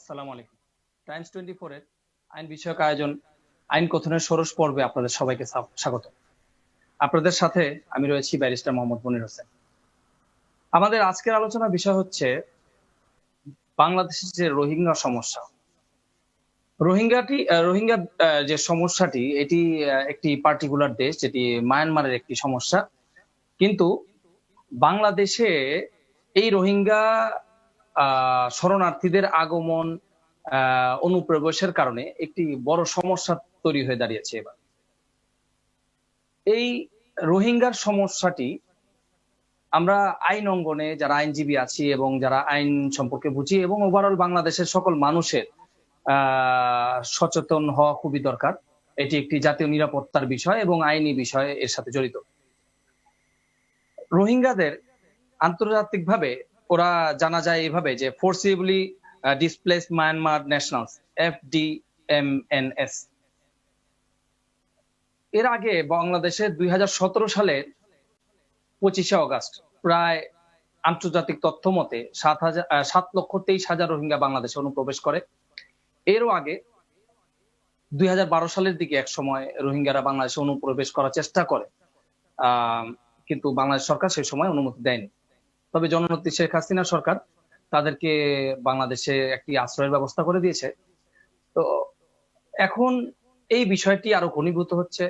আসসালামু আলাইকুম। টাইমস 24 এর আইন বিষয়ক আয়োজন আইন কথনের ষোড়শ পর্বে আপনাদের সবাইকে স্বাগত। আপনাদের সাথে আমি রয়েছি ব্যারিস্টার মোহাম্মদ মনির হোসেন। আমাদের আজকের আলোচনার বিষয় হচ্ছে বাংলাদেশের যে রোহিঙ্গা সমস্যা। রোহিঙ্গা যে সমস্যাটি এটি একটি পার্টিকুলার দেশ, যেটি মায়ানমারের একটি সমস্যা। কিন্তু বাংলাদেশে এই রোহিঙ্গা শরণার্থীদের আগমন অনুপ্রবেশের কারণে একটি বড় সমস্যা তৈরি হয়ে দাঁড়িয়েছে। এবার এই রোহিঙ্গার সমস্যাটি আমরা আইন অঙ্গনে যারা আইনজীবী আছি এবং যারা আইন সম্পর্কে বুঝি এবং ওভারঅল বাংলাদেশের সকল মানুষের সচেতন হওয়া খুবই দরকার। এটি একটি জাতীয় নিরাপত্তার বিষয় এবং আইনি বিষয় এর সাথে জড়িত। রোহিঙ্গাদের আন্তর্জাতিকভাবে ওরা জানা যায় এইভাবে যে ফোর্সিবলি ডিসপ্লেসড মায়ানমার ন্যাশনালস, FDMNS। এর আগে বাংলাদেশে 2017 সালের 25শে অগাস্ট প্রায় আন্তর্জাতিক তথ্য মতে 7,23,000 রোহিঙ্গা বাংলাদেশে অনুপ্রবেশ করে। এরও আগে 2012 সালের দিকে এক সময় রোহিঙ্গারা বাংলাদেশে অনুপ্রবেশ করার চেষ্টা করে, কিন্তু বাংলাদেশ সরকার সেই সময় অনুমতি দেয়নি। তবে জননেত্রী শেখ হাসিনা সরকার তাদেরকে বাংলাদেশে একটি আশ্রয়ের ব্যবস্থা করে দিয়েছে। তো এখন এই বিষয়টি আরো ঘনীভূত হচ্ছে।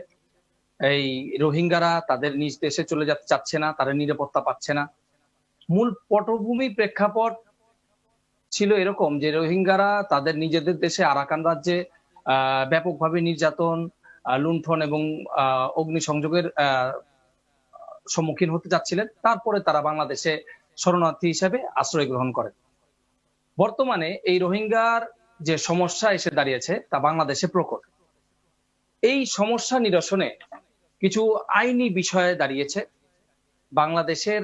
এই রোহিঙ্গারা তাদের নিজ দেশে চলে যেতে চাচ্ছে না, তারা নিরাপত্তা পাচ্ছে না। মূল পটভূমি প্রেক্ষাপট ছিল এরকম যে রোহিঙ্গারা তাদের নিজেদের দেশে আরাকান রাজ্যে ব্যাপকভাবে নির্যাতন, লুণ্ঠন এবং অগ্নিসংযোগের সম্মুখীন হতে যাচ্ছিলেন। তারপরে তারা বাংলাদেশে শরণার্থী হিসেবে আশ্রয় গ্রহণ করেন। বর্তমানে এই রোহিঙ্গার যে সমস্যা এসে দাঁড়িয়েছে তা বাংলাদেশে প্রকট। এই সমস্যা নিরসনে কিছু আইনি বিষয়ে দাঁড়িয়েছে। বাংলাদেশের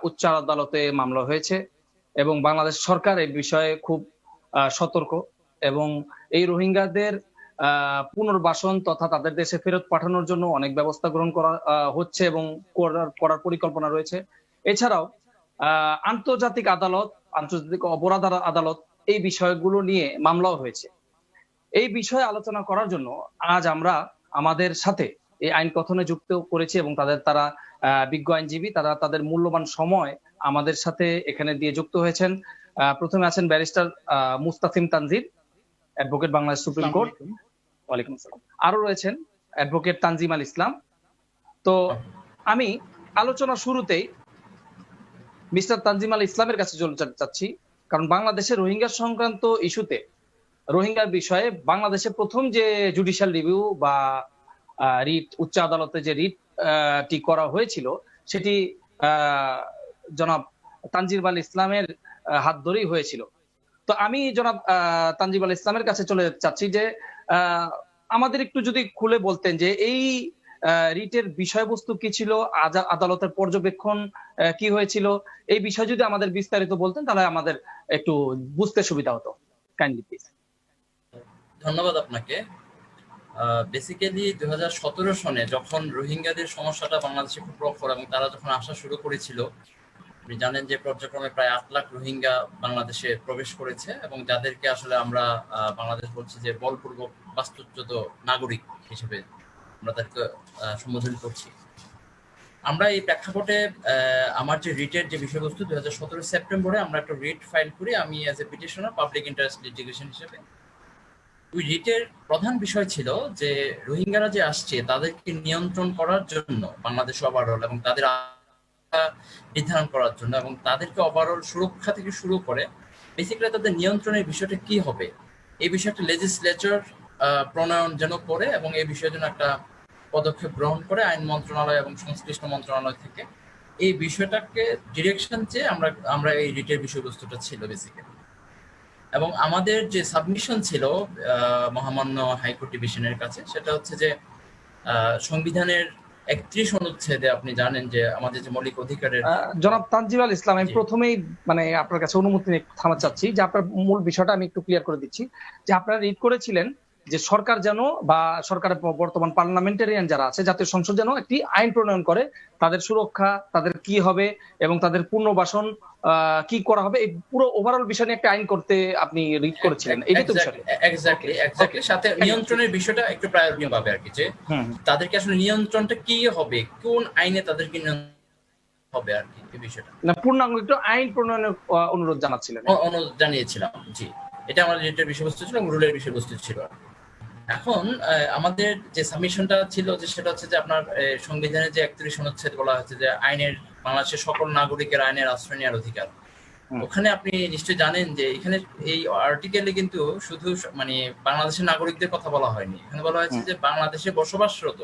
উচ্চ আদালতে মামলা হয়েছে এবং বাংলাদেশ সরকার এই বিষয়ে খুব সতর্ক এবং এই রোহিঙ্গাদের পুনর্বাসন তথা তাদের দেশে ফেরত পাঠানোর জন্য অনেক ব্যবস্থা গ্রহণ করা হচ্ছে এবং করার পরিকল্পনা রয়েছে। এছাড়াও আন্তর্জাতিক অপরাধ আদালত এই বিষয়গুলো নিয়ে মামলাও হয়েছে। এই বিষয়ে আলোচনা করার জন্য আজ আমরা আমাদের সাথে এই আইন কথনে যুক্ত করেছি এবং তারা বিজ্ঞ আইনজীবী, তারা তাদের মূল্যবান সময় আমাদের সাথে এখানে দিয়ে যুক্ত হয়েছেন। প্রথমে আছেন barrister Mustasim Tanzir, advocate Bangladesh supreme court. ওয়ালাইকুম আসসালাম। আরো রয়েছেন অ্যাডভোকেট তানজিম আল ইসলাম। তো আমি আলোচনা শুরুতেই মিস্টার তানজিম আল ইসলামের কাছে চলে যাচ্ছি, কারণ বাংলাদেশের রোহিঙ্গা সংক্রান্ত ইস্যুতে রোহিঙ্গার বিষয়ে বাংলাদেশে প্রথম যে জুডিশিয়াল রিভিউ বা রিট, উচ্চ আদালতে যে রিটটি করা হয়েছিল সেটি জনাব তানজিম আল ইসলামের হাত ধরেই হয়েছিল। তো আমি জনাব তানজিম আল ইসলামের কাছে চলে যাচ্ছি যে আমাদের একটু যদি খুলে বলতেন যে এই রিটের বিষয়বস্তু কি ছিল, আদালতের পর্যবেক্ষণ কি হয়েছিল, এই বিষয় যদি আমাদের বিস্তারিত বলতেন তাহলে আমাদের একটু বুঝতে সুবিধা হতো। Kindly please. ধন্যবাদ আপনাকে। বেসিক্যালি 2017 সনে যখন রোহিঙ্গাদের সমস্যাটা বাংলাদেশে খুব প্রখর এবং তারা যখন আসা শুরু করেছিল, আপনি জানেন যে পর্যায়ক্রমে প্রায় 8 লাখ রোহিঙ্গা বাংলাদেশে প্রবেশ করেছে এবং যাদেরকে আসলে আমরা বাংলাদেশ বলছি যে বলপূর্বক বাস্তুচ্যুত নাগরিক হিসেবে আমরা তাদেরকে সম্বোধন করছি। আমরা এই প্রেক্ষাপটে আমার যে রিটের যে বিষয়বস্তু 2017 সেপ্টেম্বরে আমরা একটা রিট ফাইল করি, আমি as a petitioner public interest litigation হিসেবে। ওই রিটের প্রধান বিষয় ছিল যে রোহিঙ্গারা যে আসছে তাদেরকে নিয়ন্ত্রণ করার জন্য বাংলাদেশ ওভারঅল এবং তাদের নির্ধারণ করার জন্য এবং তাদেরকে ওভারঅল সুরক্ষা থেকে শুরু করে বেসিক্যালি তাদের নিয়ন্ত্রণের বিষয়টা কি হবে এই বিষয়টা লেজিসলেচার প্রণয়ন যেন করে এবং এই বিষয়ের জন্য একটা পদক্ষেপ গ্রহণ করে আইন মন্ত্রণালয় এবং সংশ্লিষ্ট মন্ত্রণালয় থেকে এই বিষয়টাকে ডিরেকশন চেয়ে আমরা এই রিটের বিষয়বস্তুটা ছিল বেসিক্যালি। এবং আমাদের যে সাবমিশন ছিল মহামান্য হাইকোর্ট ডিভিশনের কাছে সেটা হচ্ছে যে সংবিধানের 31 অনুচ্ছেদে আপনি জানেন যে আমাদের যে মৌলিক অধিকারের। জনাব তানজিম আল ইসলাম, আমি প্রথমেই আপনার কাছে অনুমতি নিয়ে থামা চাচ্ছি যে আপনার মূল বিষয়টা আমি একটু ক্লিয়ার করে দিচ্ছি যে আপনারা রিট করেছিলেন যে সরকার যেন বা সরকারের বর্তমান পার্লামেন্টারিয়ান যারা আছে, জাতীয় সংসদ যেন একটি আইন প্রণয়ন করে তাদের সুরক্ষা, তাদের কি হবে এবং তাদের পুনর্বাসন কি করা হবে, এই পুরো ওভারঅল বিষয় নিয়ে একটা আইন করতে আপনি রিড করেছিলেন, এটাই তো বিষয়। এক্স্যাক্টলি সাথে নিয়ন্ত্রণের বিষয়টা একটু প্রায়োরিটি পাবে আর কি, যে তাদেরকে আসলে নিয়ন্ত্রণটা কি হবে, কোন আইনে তাদেরকে হবে আর কি, এই বিষয়টা না পূর্ণাঙ্গ একটু আইন প্রণয়নের অনুরোধ জানাচ্ছিলেন। অনুরোধ জানিয়েছিলাম, জি। এটা আমাদের রিটের বিষয়বস্তু ছিল, রুলের বিষয়বস্তু ছিল। এখন আমাদের যে সাবমিশনটা ছিল যে সেটা হচ্ছে যে আপনার সংবিধানের যে 31 অনুচ্ছেদ বলা হচ্ছে যে আইনের, বাংলাদেশের সকল নাগরিকের আইনের আশ্রয় নেওয়ার অধিকার। ওখানে আপনি নিশ্চয়ই জানেন যে এখানে এই আর্টিকেলে কিন্তু শুধু মানে বাংলাদেশের নাগরিকদের কথা বলা হয়নি, এখানে বলা হয়েছে যে বাংলাদেশে বসবাসরত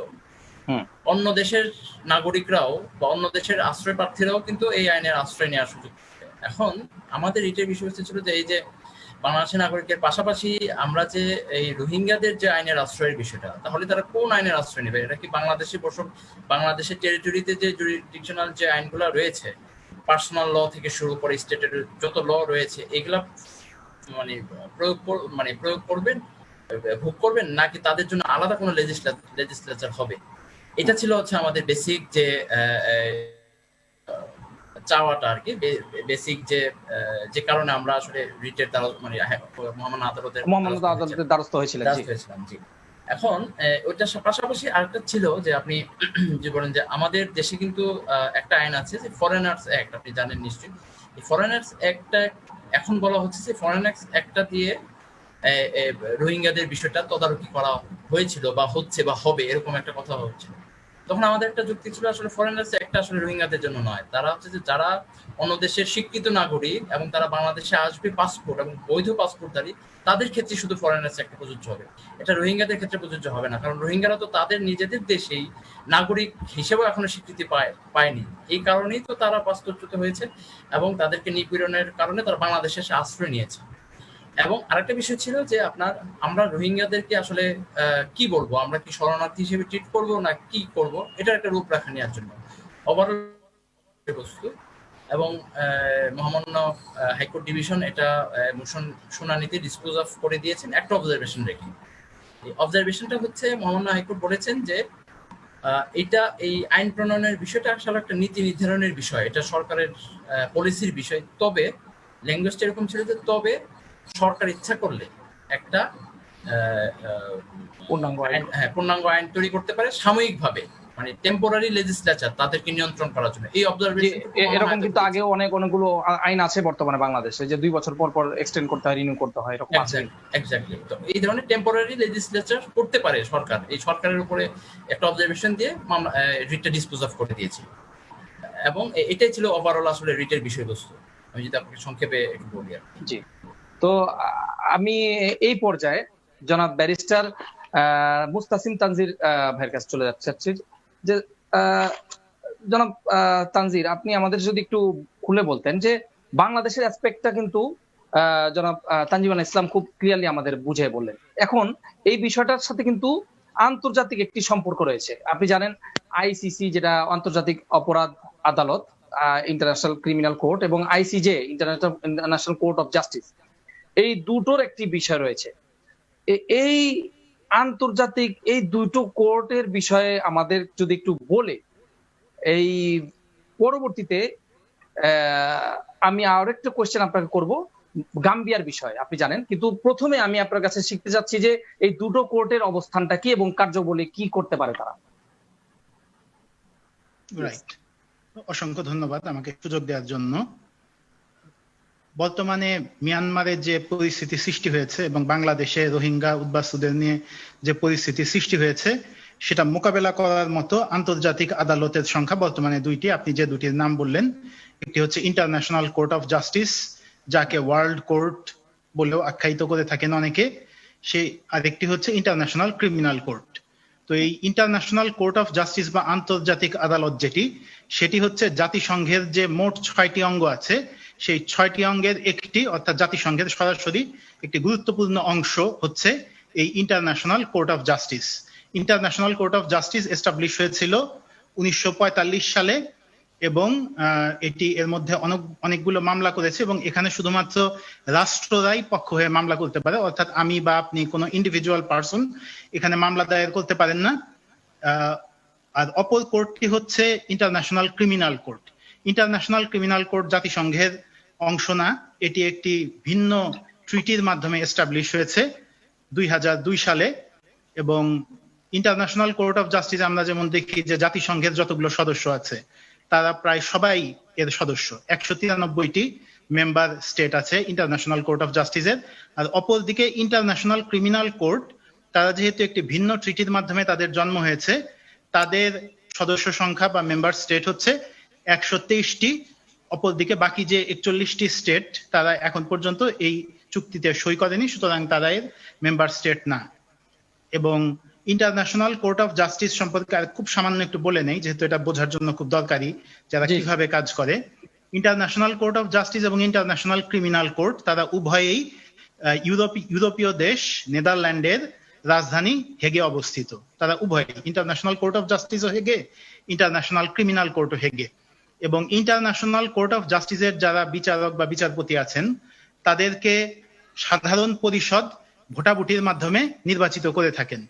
অন্য দেশের নাগরিকরাও বা অন্য দেশের আশ্রয় প্রার্থীরাও কিন্তু এই আইনের আশ্রয় নেওয়ার সুযোগ পাবে। এখন আমাদের রিটের বিষয়বস্তু ছিল যে এই যে বাংলাদেশের নাগরিকের পাশাপাশি আমরা যে এই রোহিঙ্গাদের যে আইনের আশ্রয়ের বিষয়টা, তাহলে তারা কোন আইনের আশ্রয় নেবে? এটা কি বাংলাদেশের টেরিটরিতে যে জুরিডিকশনাল যে আইনগুলো রয়েছে, পার্সোনাল ল থেকে শুরু করে স্টেটের যত ল রয়েছে, এগুলা প্রয়োগ করবেন, ভোগ করবেন, নাকি তাদের জন্য আলাদা কোনো লেজিসলেচার হবে? এটা ছিল হচ্ছে আমাদের বেসিক যে চাওয়াটা আর কি, বেসিক যে কারণে আমরা আসলে রিটের দ্বারা মানে মহামান্য আদালতের দ্বারস্থ হয়েছিলাম, জি। এখন ওইটার পাশাপাশি আরেকটা ছিল যে আপনি যে বলেন যে আমাদের দেশে কিন্তু একটা আইন আছে যে ফরেনার্স অ্যাক্ট, আপনি জানেন নিশ্চয়ই। এই ফরেনার্স অ্যাক্টটা এখন বলা হচ্ছে যে ফরেনার্স অ্যাক্টটা দিয়ে রোহিঙ্গাদের বিষয়টা তদারকি করা হয়েছিল বা হচ্ছে বা হবে, এরকম একটা কথা হচ্ছে। তখন আমাদের একটা যুক্তি ছিল আসলে ফরেনার্স একটা আসলে রোহিঙ্গাদের জন্য নয়, তারা হচ্ছে যে যারা অন্য দেশের স্বীকৃত নাগরিক এবং তারা বাংলাদেশে আসবে পাসপোর্ট এবং বৈধ পাসপোর্টধারী, তাদের ক্ষেত্রে শুধু ফরেনার্স একটা প্রযোজ্য হবে, এটা রোহিঙ্গাদের ক্ষেত্রে প্রযোজ্য হবে না। কারণ রোহিঙ্গারা তো তাদের নিজেদের দেশেই নাগরিক হিসেবেও এখনো স্বীকৃতি পায়নি, এই কারণেই তো তারা পাসপোর্টচ্যুত হয়েছে এবং তাদেরকে নিপীড়নের কারণে তারা বাংলাদেশে এসে আশ্রয় নিয়েছে। এবং আরেকটা বিষয় ছিল যে আমরা রোহিঙ্গাদেরকে আসলে কি বলবো, আমরা কি শরণার্থী হিসেবে ট্রিট করব না কি করব, এটার একটা রূপরেখা নেওয়ার জন্য ওভারঅল বস্তু। এবং মহামান্য হাইকোর্ট ডিভিশন এটা মোশন শুনানিতে ডিসপোজ অফ করে দিয়েছেন একটা অবজারভেশন রেখে। এই অবজারভেশনটা হচ্ছে মহামান্য হাইকোর্ট বলেছেন যে এটা এই আইন প্রণয়নের বিষয়টা আসলে একটা নীতি নির্ধারণের বিষয়, এটা সরকারের পলিসির বিষয়। তবে ল্যাঙ্গুয়েজটা এরকম ছিল যে তবে সরকার ইচ্ছা করলে একটা পূর্ণাঙ্গ আইন তৈরি করতে পারে সাময়িকভাবে, মানে টেম্পোরারি লেজিসলেচার তাদেরকে নিয়ন্ত্রণ করার জন্য। এই অবজারভেশন এরকম কিন্তু আগেও অনেকগুলো আইন আছে বর্তমানে বাংলাদেশে, যে 2 বছর পর পর এক্সটেন্ড করতে হয়, রিনিউ করতে হয়, এরকম আছে। এক্স্যাক্টলি। তো এই ধরনের টেম্পোরারি লেজিসলেচার করতে পারে সরকার, এই সরকারের উপরে একটা অবজারভেশন দিয়ে রিটটা ডিসপোজ অফ করে দিয়েছিল। এবং এটাই ছিল ওভারঅল আসলে রিটের বিষয়বস্তু। আমি যদি আপনাকে সংক্ষেপে একটু বলি আর জি। তো আমি এই পর্যায়ে জনাব ব্যারিস্টার মুস্তাসিম তানজির ভাইয়ের কাছে চলে যাচ্ছি, যে জনাব তানজির, আপনি আমাদের যদি একটু খুলে বলতেন যে বাংলাদেশের অ্যাসপেক্টটা কিন্তু জনাব তানজিমান ইসলাম খুব ক্লিয়ারলি আমাদের বুঝিয়ে বললেন। এখন এই বিষয়টার সাথে কিন্তু আন্তর্জাতিক একটি সম্পর্ক রয়েছে। আপনি জানেন আইসিসি, যেটা আন্তর্জাতিক অপরাধ আদালত, ইন্টারন্যাশনাল ক্রিমিনাল কোর্ট, এবং ICJ, international court of justice, এই দুটোর একটি বিষয় রয়েছে। এই আন্তর্জাতিক এই দুটো কোর্টের বিষয়ে আমাদের যদি একটু বলে, এই পরবর্তীতে আমি আরেকটা কোয়েশ্চেন আপনাকে করব গাম্বিয়ার বিষয়ে, আপনি জানেন, কিন্তু প্রথমে আমি আপনার কাছে শিখতে যাচ্ছি যে এই দুটো কোর্টের অবস্থানটা কি এবং কার্যবলী কি করতে পারে তারা। রাইট, অসংখ্য ধন্যবাদ আমাকে সুযোগ দেওয়ার জন্য। বর্তমানে মিয়ানমারে যে পরিস্থিতি সৃষ্টি হয়েছে এবং বাংলাদেশে রোহিঙ্গা উদ্বাস্তুদের নিয়ে যে পরিস্থিতি সৃষ্টি হয়েছে, সেটা মোকাবেলা করার মতো আন্তর্জাতিক আদালতের সংখ্যা বর্তমানে দুইটি। আপনি যে দুটির নাম বললেন, একটি হচ্ছে ইন্টারন্যাশনাল কোর্ট অফ জাস্টিস, যাকে ওয়ার্ল্ড কোর্ট বলেও আখ্যায়িত করে থাকেন অনেকে, সেই আরেকটি হচ্ছে ইন্টারন্যাশনাল ক্রিমিনাল কোর্ট। তো এই ইন্টারন্যাশনাল কোর্ট অফ জাস্টিস বা আন্তর্জাতিক আদালত সেটি হচ্ছে জাতিসংঘের যে মোট 6টি অঙ্গ আছে, সেই 6টি অঙ্গের একটি, অর্থাৎ জাতিসংঘের সরাসরি একটি গুরুত্বপূর্ণ অংশ হচ্ছে এই international court of justice. International court of justice establish হয়েছিল 1945 সালে এবং এটি এর মধ্যে অনেকগুলো মামলা করেছে এবং এখানে শুধুমাত্র রাষ্ট্ররাই পক্ষ হয়ে মামলা করতে পারে, অর্থাৎ আমি বা আপনি কোনো ইন্ডিভিজুয়াল পারসন এখানে মামলা দায়ের করতে পারেন না। আর অপর কোর্টটি হচ্ছে international criminal court. International criminal court জাতিসংঘের অংশ না, এটি একটি ভিন্ন ট্রিটির মাধ্যমে এস্টাবলিশ হয়েছে 2002 সালে। এবং ইন্টারন্যাশনাল কোর্ট অফ জাস্টিস আমরা যেমন দেখি যে জাতিসংঘের যতগুলো সদস্য আছে তারা প্রায় সবাই এর সদস্য, 193টি মেম্বার স্টেট আছে ইন্টারন্যাশনাল কোর্ট অফ জাস্টিসের। আর অপরদিকে ইন্টারন্যাশনাল ক্রিমিনাল কোর্ট, তারা যেহেতু একটি ভিন্ন ট্রিটির মাধ্যমে তাদের জন্ম হয়েছে, তাদের সদস্য সংখ্যা বা মেম্বার স্টেট হচ্ছে 123টি। অপরদিকে বাকি যে 41টি স্টেট তারা এখন পর্যন্ত এই চুক্তিতে সই করেনি, সুতরাং তারা এর মেম্বার স্টেট না। এবং ইন্টারন্যাশনাল কোর্ট অফ জাস্টিস সম্পর্কে আর খুব সামান্য একটু বলে নেই, যেহেতু এটা বোঝার জন্য খুব দরকারি যারা কিভাবে কাজ করে। ইন্টারন্যাশনাল কোর্ট অফ জাস্টিস এবং ইন্টারন্যাশনাল ক্রিমিনাল কোর্ট তারা উভয়েই ইউরোপীয় দেশ নেদারল্যান্ডের রাজধানী হেগে অবস্থিত। তারা উভয়ই, ইন্টারন্যাশনাল কোর্ট অফ জাস্টিসও হেগে, ইন্টারন্যাশনাল ক্রিমিনাল কোর্টও হেগে। এবং ইন্টারন্যাশনাল কোর্ট অফ জাস্টিসের যারা বিচারক বা বিচারপতি আছেন তাদেরকে সাধারণ পরিষদ ভোটাভুটির মাধ্যমে নির্বাচিত করে থাকেন।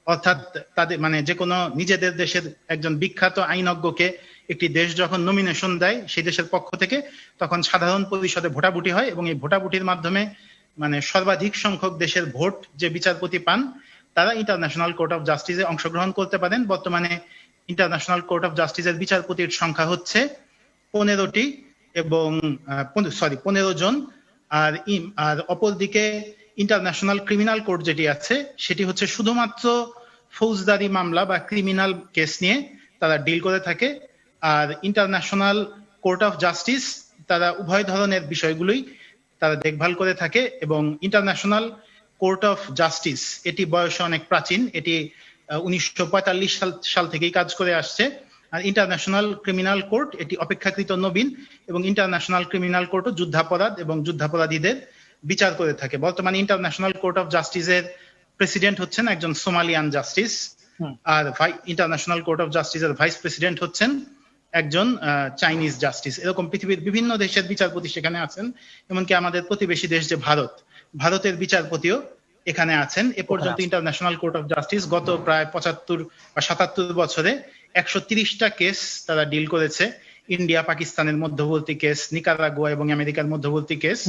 অর্থাৎ তাদের মানে যে কোনো নিজেদের দেশের একজন বিখ্যাত আইনজ্ঞকে একটি দেশ যখন নমিনেশন দেয় সেই দেশের পক্ষ থেকে, তখন সাধারণ পরিষদে ভোটাভুটি হয় এবং এই ভোটাভুটির মাধ্যমে মানে সর্বাধিক সংখ্যক দেশের ভোট যে বিচারপতি পান তারা ইন্টারন্যাশনাল কোর্ট অফ জাস্টিসে অংশগ্রহণ করতে পারেন। বর্তমানে ইন্টারন্যাশনাল কোর্ট অফ জাস্টিসের বিচারপতির সংখ্যা হচ্ছে 15টি এবং 15 জন। আর অপরদিকে ইন্টারন্যাশনাল ক্রিমিনাল কোর্ট যেটি আছে সেটি হচ্ছে শুধুমাত্র ফৌজদারি মামলা বা ক্রিমিনাল কেস নিয়ে তারা ডিল করে থাকে। আর ইন্টারন্যাশনাল কোর্ট অফ জাস্টিস তারা উভয় ধরনের বিষয়গুলোই তারা দেখভাল করে থাকে। এবং ইন্টারন্যাশনাল কোর্ট অফ জাস্টিস এটি বয়সে অনেক প্রাচীন, এটি 1945 সাল থেকেই কাজ করে আসছে। আর ইন্টারন্যাশনাল ক্রিমিনাল কোর্ট এটি অপেক্ষাকৃত নবীন এবং ইন্টারন্যাশনাল ক্রিমিনাল কোর্টও যুদ্ধাপরাধ এবং যুদ্ধাপরাধীদের বিচার করে থাকে। বর্তমানে ইন্টারন্যাশনাল কোর্ট অফ জাস্টিসের প্রেসিডেন্ট হচ্ছেন একজন সোমালিয়ান জাস্টিস, আর ইন্টারন্যাশনাল কোর্ট অফ জাস্টিসের ভাইস প্রেসিডেন্ট হচ্ছেন একজন চাইনিজ জাস্টিস। এরকম পৃথিবীর বিভিন্ন দেশের বিচারপতি সেখানে আছেন, এমনকি আমাদের প্রতিবেশী দেশ যে ভারতের বিচারপতিও এখানে আছেন। এ পর্যন্ত ইন্টারন্যাশনাল কোর্ট অফ জাস্টিস গত প্রায় 75 বা 77 বছরে 130টা কেস তারা ডিল করেছে। ইন্ডিয়া পাকিস্তানের মধ্যবর্তী কেস, নিকারাগুয়া এবং আমেরিকার মধ্যবর্তী কেস,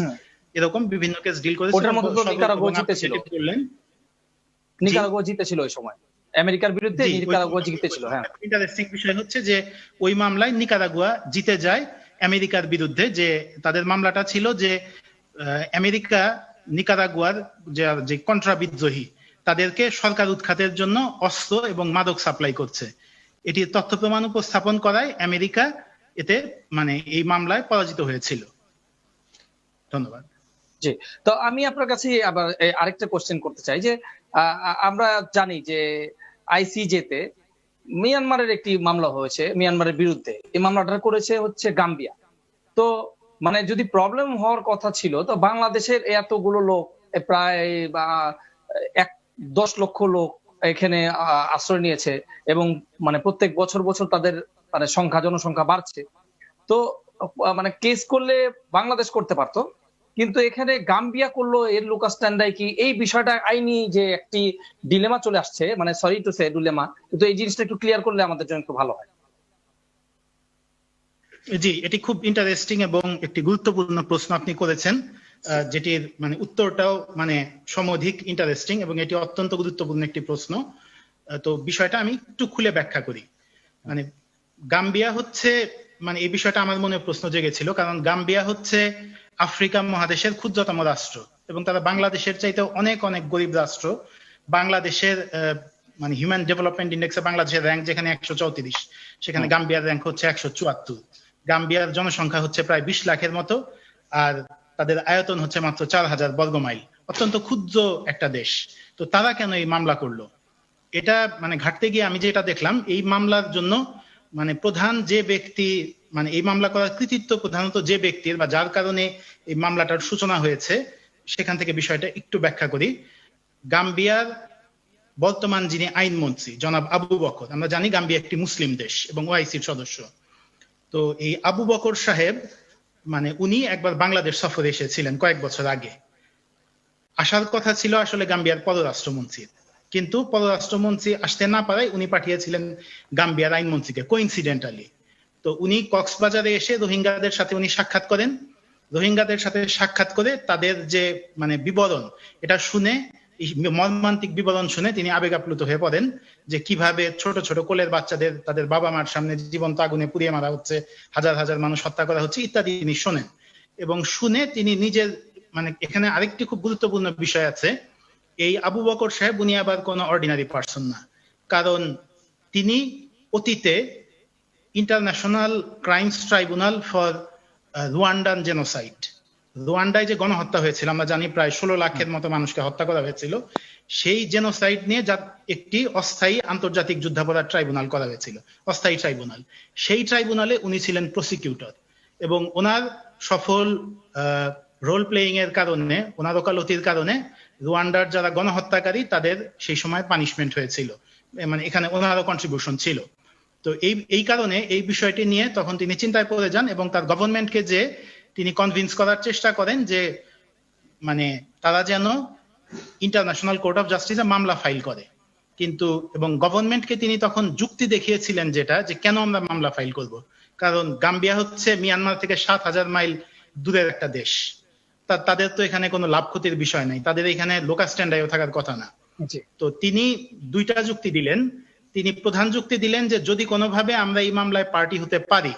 এরকম বিভিন্ন কেস ডিল করেছে। ওটার মধ্যে তো নিকারাগুয়া জিতেছিল। নিকারাগুয়া জিতেছিল ওই সময় আমেরিকার বিরুদ্ধে, নিকারাগুয়া জিতেছিল। হ্যাঁ, ইন্টারেস্টিং বিষয় হচ্ছে যে ওই মামলায় নিকারাগুয়া জিতে যায় আমেরিকার বিরুদ্ধে। যে তাদের মামলাটা ছিল যে আমেরিকা নিকারাগুয়ার যে কন্ট্রা বিদ্রোহী তাদেরকে সরকার উৎখাতের জন্য অস্ত্র এবং মাদক সাপ্লাই করছে, এটির তথ্য প্রমাণ উপস্থাপন করায় আমেরিকা এতে মানে এই মামলায় পরাজিত হয়েছিল। ধন্যবাদ। জি, তো আমি আপনার কাছে আবার আরেকটা কোশ্চেন করতে চাই যে আমরা জানি যে আইসিজে-তে মিয়ানমারের একটি মামলা হয়েছে মিয়ানমারের বিরুদ্ধে। এই মামলাটা করেছে হচ্ছে গাম্বিয়া। তো মানে যদি প্রবলেম হওয়ার কথা ছিল তো বাংলাদেশের এতগুলো লোক, প্রায় 10 লক্ষ লোক এখানে আশ্রয় নিয়েছে এবং মানে প্রত্যেক বছর তাদের মানে জনসংখ্যা বাড়ছে। তো মানে কেস করলে বাংলাদেশ করতে পারতো, কিন্তু এখানে গাম্বিয়া করলো, এর লুকাস ট্যান্ডাই কি এই বিষয়টা আইনি যে একটি ডিলেমা চলে আসছে, মানে সরি টু সে ডিলেমা, কিন্তু এই জিনিসটা একটু ক্লিয়ার করলে আমাদের জন্য একটু ভালো হয়। জি, এটি খুব ইন্টারেস্টিং এবং একটি গুরুত্বপূর্ণ প্রশ্ন আপনি করেছেন, যেটির মানে উত্তরটাও মানে সমধিক ইন্টারেস্টিং এবং এটি অত্যন্ত গুরুত্বপূর্ণ একটি প্রশ্ন। তো বিষয়টা আমি একটু খুলে ব্যাখ্যা করি। মানে গাম্বিয়া হচ্ছে মানে এই বিষয়টা আমার মনে প্রশ্ন জেগেছিল, কারণ গাম্বিয়া হচ্ছে আফ্রিকা মহাদেশের ক্ষুদ্রতম রাষ্ট্র এবং তারা বাংলাদেশের চাইতে অনেক অনেক গরিব রাষ্ট্র। বাংলাদেশের মানে হিউম্যান ডেভেলপমেন্ট ইন্ডেক্সে বাংলাদেশের র্যাঙ্ক যেখানে 134, সেখানে গাম্বিয়ার র্যাঙ্ক হচ্ছে 174। গাম্বিয়ার জনসংখ্যা হচ্ছে প্রায় 20 লাখের মতো, আর তাদের আয়তন হচ্ছে মাত্র 4000 বর্গমাইল, অত্যন্ত ক্ষুদ্র একটা দেশ। তো তারা কেন এই মামলা করলো, এটা মানে ঘাটতে গিয়ে আমি যেটা দেখলাম, এই মামলার জন্য মানে প্রধান যে ব্যক্তি, মানে এই মামলা করার কৃতিত্ব প্রধানত যে ব্যক্তির বা যার কারণে এই মামলাটার সূচনা হয়েছে, সেখান থেকে বিষয়টা একটু ব্যাখ্যা করি। গাম্বিয়ার বর্তমান যিনি আইনমন্ত্রী জনাব আবু বকর, আমরা জানি গাম্বিয়া একটি মুসলিম দেশ এবং ওআইসির সদস্য। তো তো এই আবু বকর সাহেব মানে উনি একবার বাংলাদেশ সফরে এসেছিলেন কয়েক বছর আগে। আসার কথা ছিল আসলে গাম্বিয়ার পররাষ্ট্রমন্ত্রীর, কিন্তু পররাষ্ট্রমন্ত্রী আসতে না পারায় উনি পাঠিয়েছিলেন গাম্বিয়ার আইনমন্ত্রীকে কোইন্সিডেন্টালি। তো উনি কক্সবাজারে এসে রোহিঙ্গাদের সাথে উনি সাক্ষাৎ করেন। রোহিঙ্গাদের সাথে সাক্ষাৎ করে তাদের যে মানে বিবরণ, এটা শুনে, মর্মান্তিক বিবরণ শুনে তিনি আবেগ আপ্লুত হয়ে পড়েন যে কিভাবে ছোট ছোট কোলের বাচ্চাদের তাদের বাবা মার সামনে জীবন্ত আগুনে পুড়িয়ে মারা হচ্ছে, হাজার হাজার মানুষ হত্যা করা হচ্ছে ইত্যাদি তিনি শোনেন। এবং শুনে তিনি নিজের মানে এখানে আরেকটি খুব গুরুত্বপূর্ণ বিষয় আছে, এই আবু বকর সাহেব উনি আবার কোনো অর্ডিনারি পার্সন না, কারণ তিনি অতীতে international crimes tribunal for Rwandan genocide, রুয়ান্ডায় যে গণহত্যা হয়েছিল আমরা জানি প্রায় 16 লাখের মতো মানুষকে হত্যা করা হয়েছিল, সেই জেনোসাইড নিয়ে যা একটি অস্থায়ী আন্তর্জাতিক যুদ্ধাপরাধ ট্রাইব্যুনাল করা হয়েছিল, অস্থায়ী ট্রাইব্যুনাল। সেই ট্রাইব্যুনালে উনি ছিলেন প্রসিকিউটর এবং ওনার সফল রোল প্লেয়িং এর কারণে, ওনার ওকালতির কারণে রুয়ান্ডার যারা গণহত্যাকারী তাদের সেই সময় পানিশমেন্ট হয়েছিল, মানে এখানে ওনারও কন্ট্রিবিউশন ছিল। তো এই কারণে এই বিষয়টি নিয়ে তখন তিনি চিন্তায় পড়ে যান এবং তার গভর্নমেন্টকে যে তিনি কনভিন্স করার চেষ্টা করেন যে মানে তারা যেন ইন্টারন্যাশনাল কোর্ট অফ জাস্টিসে মামলা ফাইল করে। কিন্তু এবং গভর্নমেন্টকে তিনি তখন যুক্তি দেখিয়েছিলেন যেটা, যে কেন আমরা মামলা ফাইল করব, কারণ গাম্বিয়া হচ্ছে মিয়ানমার থেকে 7,000 মাইল দূরের একটা দেশ, তাদের তো এখানে কোনো লাভ ক্ষতির বিষয় নাই, তাদের এখানে লোকাল স্ট্যান্ডার্ডও থাকার কথা না। তো তিনি দুইটা যুক্তি দিলেন। তিনি প্রধান যুক্তি দিলেন যে যদি কোনোভাবে আমরা এই মামলায় পার্টি হতে পারি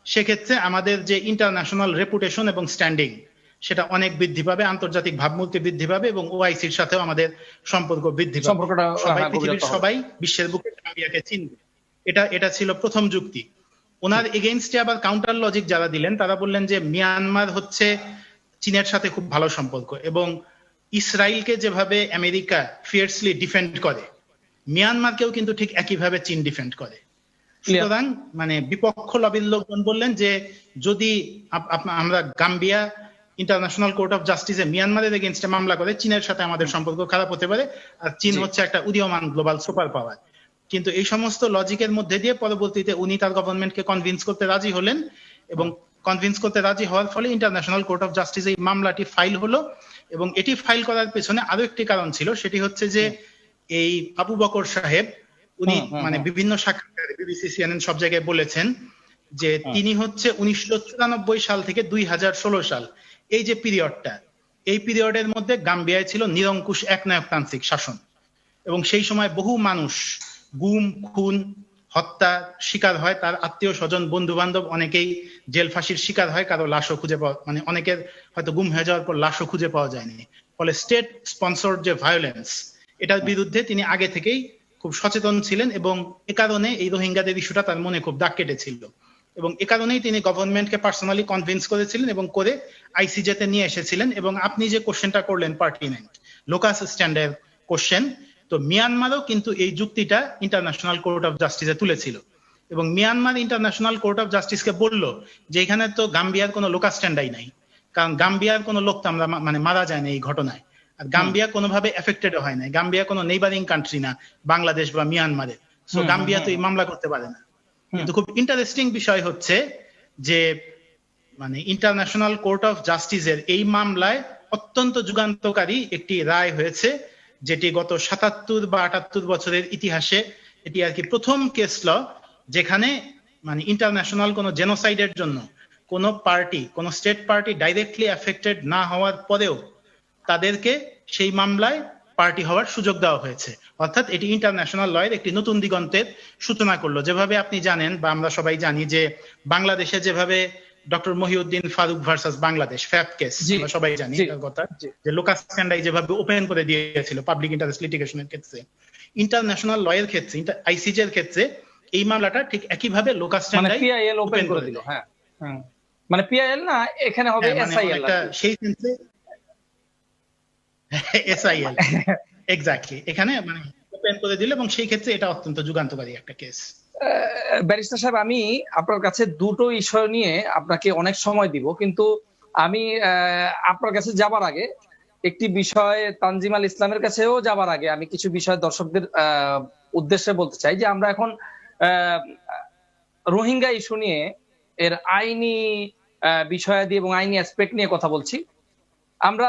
সেক্ষেত্রে আমাদের যে ইন্টারন্যাশনাল রেপুটেশন এবং স্ট্যান্ডিং সেটা অনেক বৃদ্ধি পাবে, আন্তর্জাতিক ভাবমূর্তি বৃদ্ধি পাবে এবং ওআইসির সাথেও আমাদের সম্পর্ক বৃদ্ধি পাবে, সবাই পৃথিবীর সবাই বিশ্বের বুকে গাম্বিয়াকে চিনবে। এটা ছিল প্রথম যুক্তি। ওনার এগেইনস্টে আবার কাউন্টার লজিক যারা দিলেন তারা বললেন যে মিয়ানমার হচ্ছে চীনের সাথে খুব ভালো সম্পর্ক এবং ইসরায়েলকে যেভাবে আমেরিকা ফিয়ার্সলি ডিফেন্ড করে মিয়ানমারকেও কিন্তু ঠিক একইভাবে চীন ডিফেন্ড করে। সুতরাং মানে বিপক্ষ লবির লোকজন বললেন যে যদি আমরা গাম্বিয়া ইন্টারন্যাশনাল কোর্ট অফ জাস্টিসে মিয়ানমারের এগেইনস্টে মামলা করে চীনের সাথে আমাদের সম্পর্ক খারাপ হতে পারে, আর চীন হচ্ছে একটা উদীয়মান গ্লোবাল সুপার পাওয়ার। কিন্তু এই সমস্ত লজিকের মধ্যে দিয়ে পরবর্তীতে উনি তার গভর্নমেন্টকে কনভিন্স করতে রাজি হলেন এবং কনভিন্স করতে রাজি হওয়ার ফলে ইন্টারন্যাশনাল কোর্ট অফ জাস্টিসে এই মামলাটি ফাইল হলো। এবং এটি ফাইল করার পেছনে আরো একটি কারণ ছিল, সেটি হচ্ছে যে এই আবু বকর সাহেব উনি মানে বিভিন্ন সাক্ষাৎকারে বিবিসি সিএনএন সব জায়গায় বলেছেন যে তিনি হচ্ছে 1994 সাল থেকে 2016 সাল এই যে পিরিয়ডটা, এই পিরিয়ডের মধ্যে গাম্বিয়ায় ছিল নিরঙ্কুশ একনায়কতান্ত্রিক শাসন এবং সেই সময় বহু মানুষ গুম খুন হত্যা শিকার হয়, তার আত্মীয় স্বজন বন্ধু বান্ধব অনেকেই জেল ফাঁসির শিকার হয়, কারো লাশও খুঁজে পাওয়া মানে অনেকের হয়তো গুম হয়ে যাওয়ার পর লাশও খুঁজে পাওয়া যায়নি। ফলে স্টেট স্পন্সর্ড যে ভায়োলেন্স এটার বিরুদ্ধে তিনি আগে থেকেই খুব সচেতন ছিলেন এবং এ কারণে এই রোহিঙ্গাদের ইস্যুটা তার মনে খুব দাগ কেটেছিল এবং এ কারণেই তিনি গভর্নমেন্টকে পার্সোনালি কনভিন্স করেছিলেন এবং করে আইসিজেতে নিয়ে এসেছিলেন। এবং আপনি যে কোশ্চেনটা করলেন পার্টিনেন্ট লোকাস স্ট্যান্ডার্ড কোশ্চেন, তো মিয়ানমারও কিন্তু এই যুক্তিটা ইন্টারন্যাশনাল কোর্ট অফ জাস্টিসে তুলেছিল এবং মিয়ানমার ইন্টারন্যাশনাল কোর্ট অফ জাস্টিসকে বলল যে এখানে তো গাম্বিয়ার কোনো লোকাল স্ট্যান্ডার্ড নাই, কারণ গাম্বিয়ার কোনো লোক তো আমরা মানে মারা যায় না এই ঘটনায়, আর গাম্বিয়া কোনোভাবে এফেক্টেড হয় না, গাম্বিয়া কোনো নেইবারিং কান্ট্রি না বাংলাদেশ বা মিয়ানমারের, সো গাম্বিয়া তো এই মামলা করতে পারে না। কিন্তু খুব ইন্টারেস্টিং বিষয় হচ্ছে যে মানে ইন্টারন্যাশনাল কোর্ট অফ জাস্টিসের এই মামলায় অত্যন্ত যুগান্তকারী একটি রায় হয়েছে, যেটি গত 77 বা 78 বছরের ইতিহাসে এটি আর কি প্রথম কেস ল যেখানে মানে ইন্টারন্যাশনাল কোনো জেনোসাইডের জন্য কোনো পার্টি, কোনো স্টেট পার্টি ডাইরেক্টলি এফেক্টেড না হওয়ার পরেও তাদেরকে সেই মামলায় পার্টি হওয়ার সুযোগ দেওয়া হয়েছে। অর্থাৎ এটি ইন্টারন্যাশনাল লয়ের একটি নতুন দিগন্তের সূচনা করলো। যেভাবে আপনি জানেন বা আমরা সবাই জানি যে বাংলাদেশে যেভাবে ডক্টর মহিউদ্দিন ফারুক ভার্সাস বাংলাদেশ ফ্যাপ কেস আমরা সবাই জানি তার কথা, যে লোকাস স্ট্যান্ডার্ড যেভাবে ওপেন করে দিয়েছিল পাবলিক ইন্টারেস্ট লিটিগেশনের ক্ষেত্রে, ইন্টারন্যাশনাল লয়ের ক্ষেত্রে আইসিজে এর ক্ষেত্রে এই মামলাটা ঠিক একইভাবে লোকাস স্ট্যান্ডার্ড পিআইএল ওপেন করে দিল। হ্যাঁ মানে পিআইএল না, এখানে হবে এসআইএল, সেই সেন্সে এসআইএল এক্স্যাক্টলি এখানে মানে ওপেন করে দিল এবং সেই ক্ষেত্রে এটা অত্যন্ত যুগান্তকারী একটা কেস। ব্যারিস্টার সাহেব, আমি আপনার কাছে দুটো ইস্যু নিয়ে আপনাকে অনেক সময় দিব, কিন্তু আমি আপনার কাছে যাবার আগে একটি বিষয় তানজিম আল ইসলামের কাছেও যাবার আগে আমি কিছু বিষয় দর্শকদের উদ্দেশ্যে বলতে চাই যে আমরা এখন রোহিঙ্গা ইস্যু নিয়ে এর আইনি বিষয়াদি এবং আইনি অ্যাসপেক্ট নিয়ে কথা বলছি। আমরা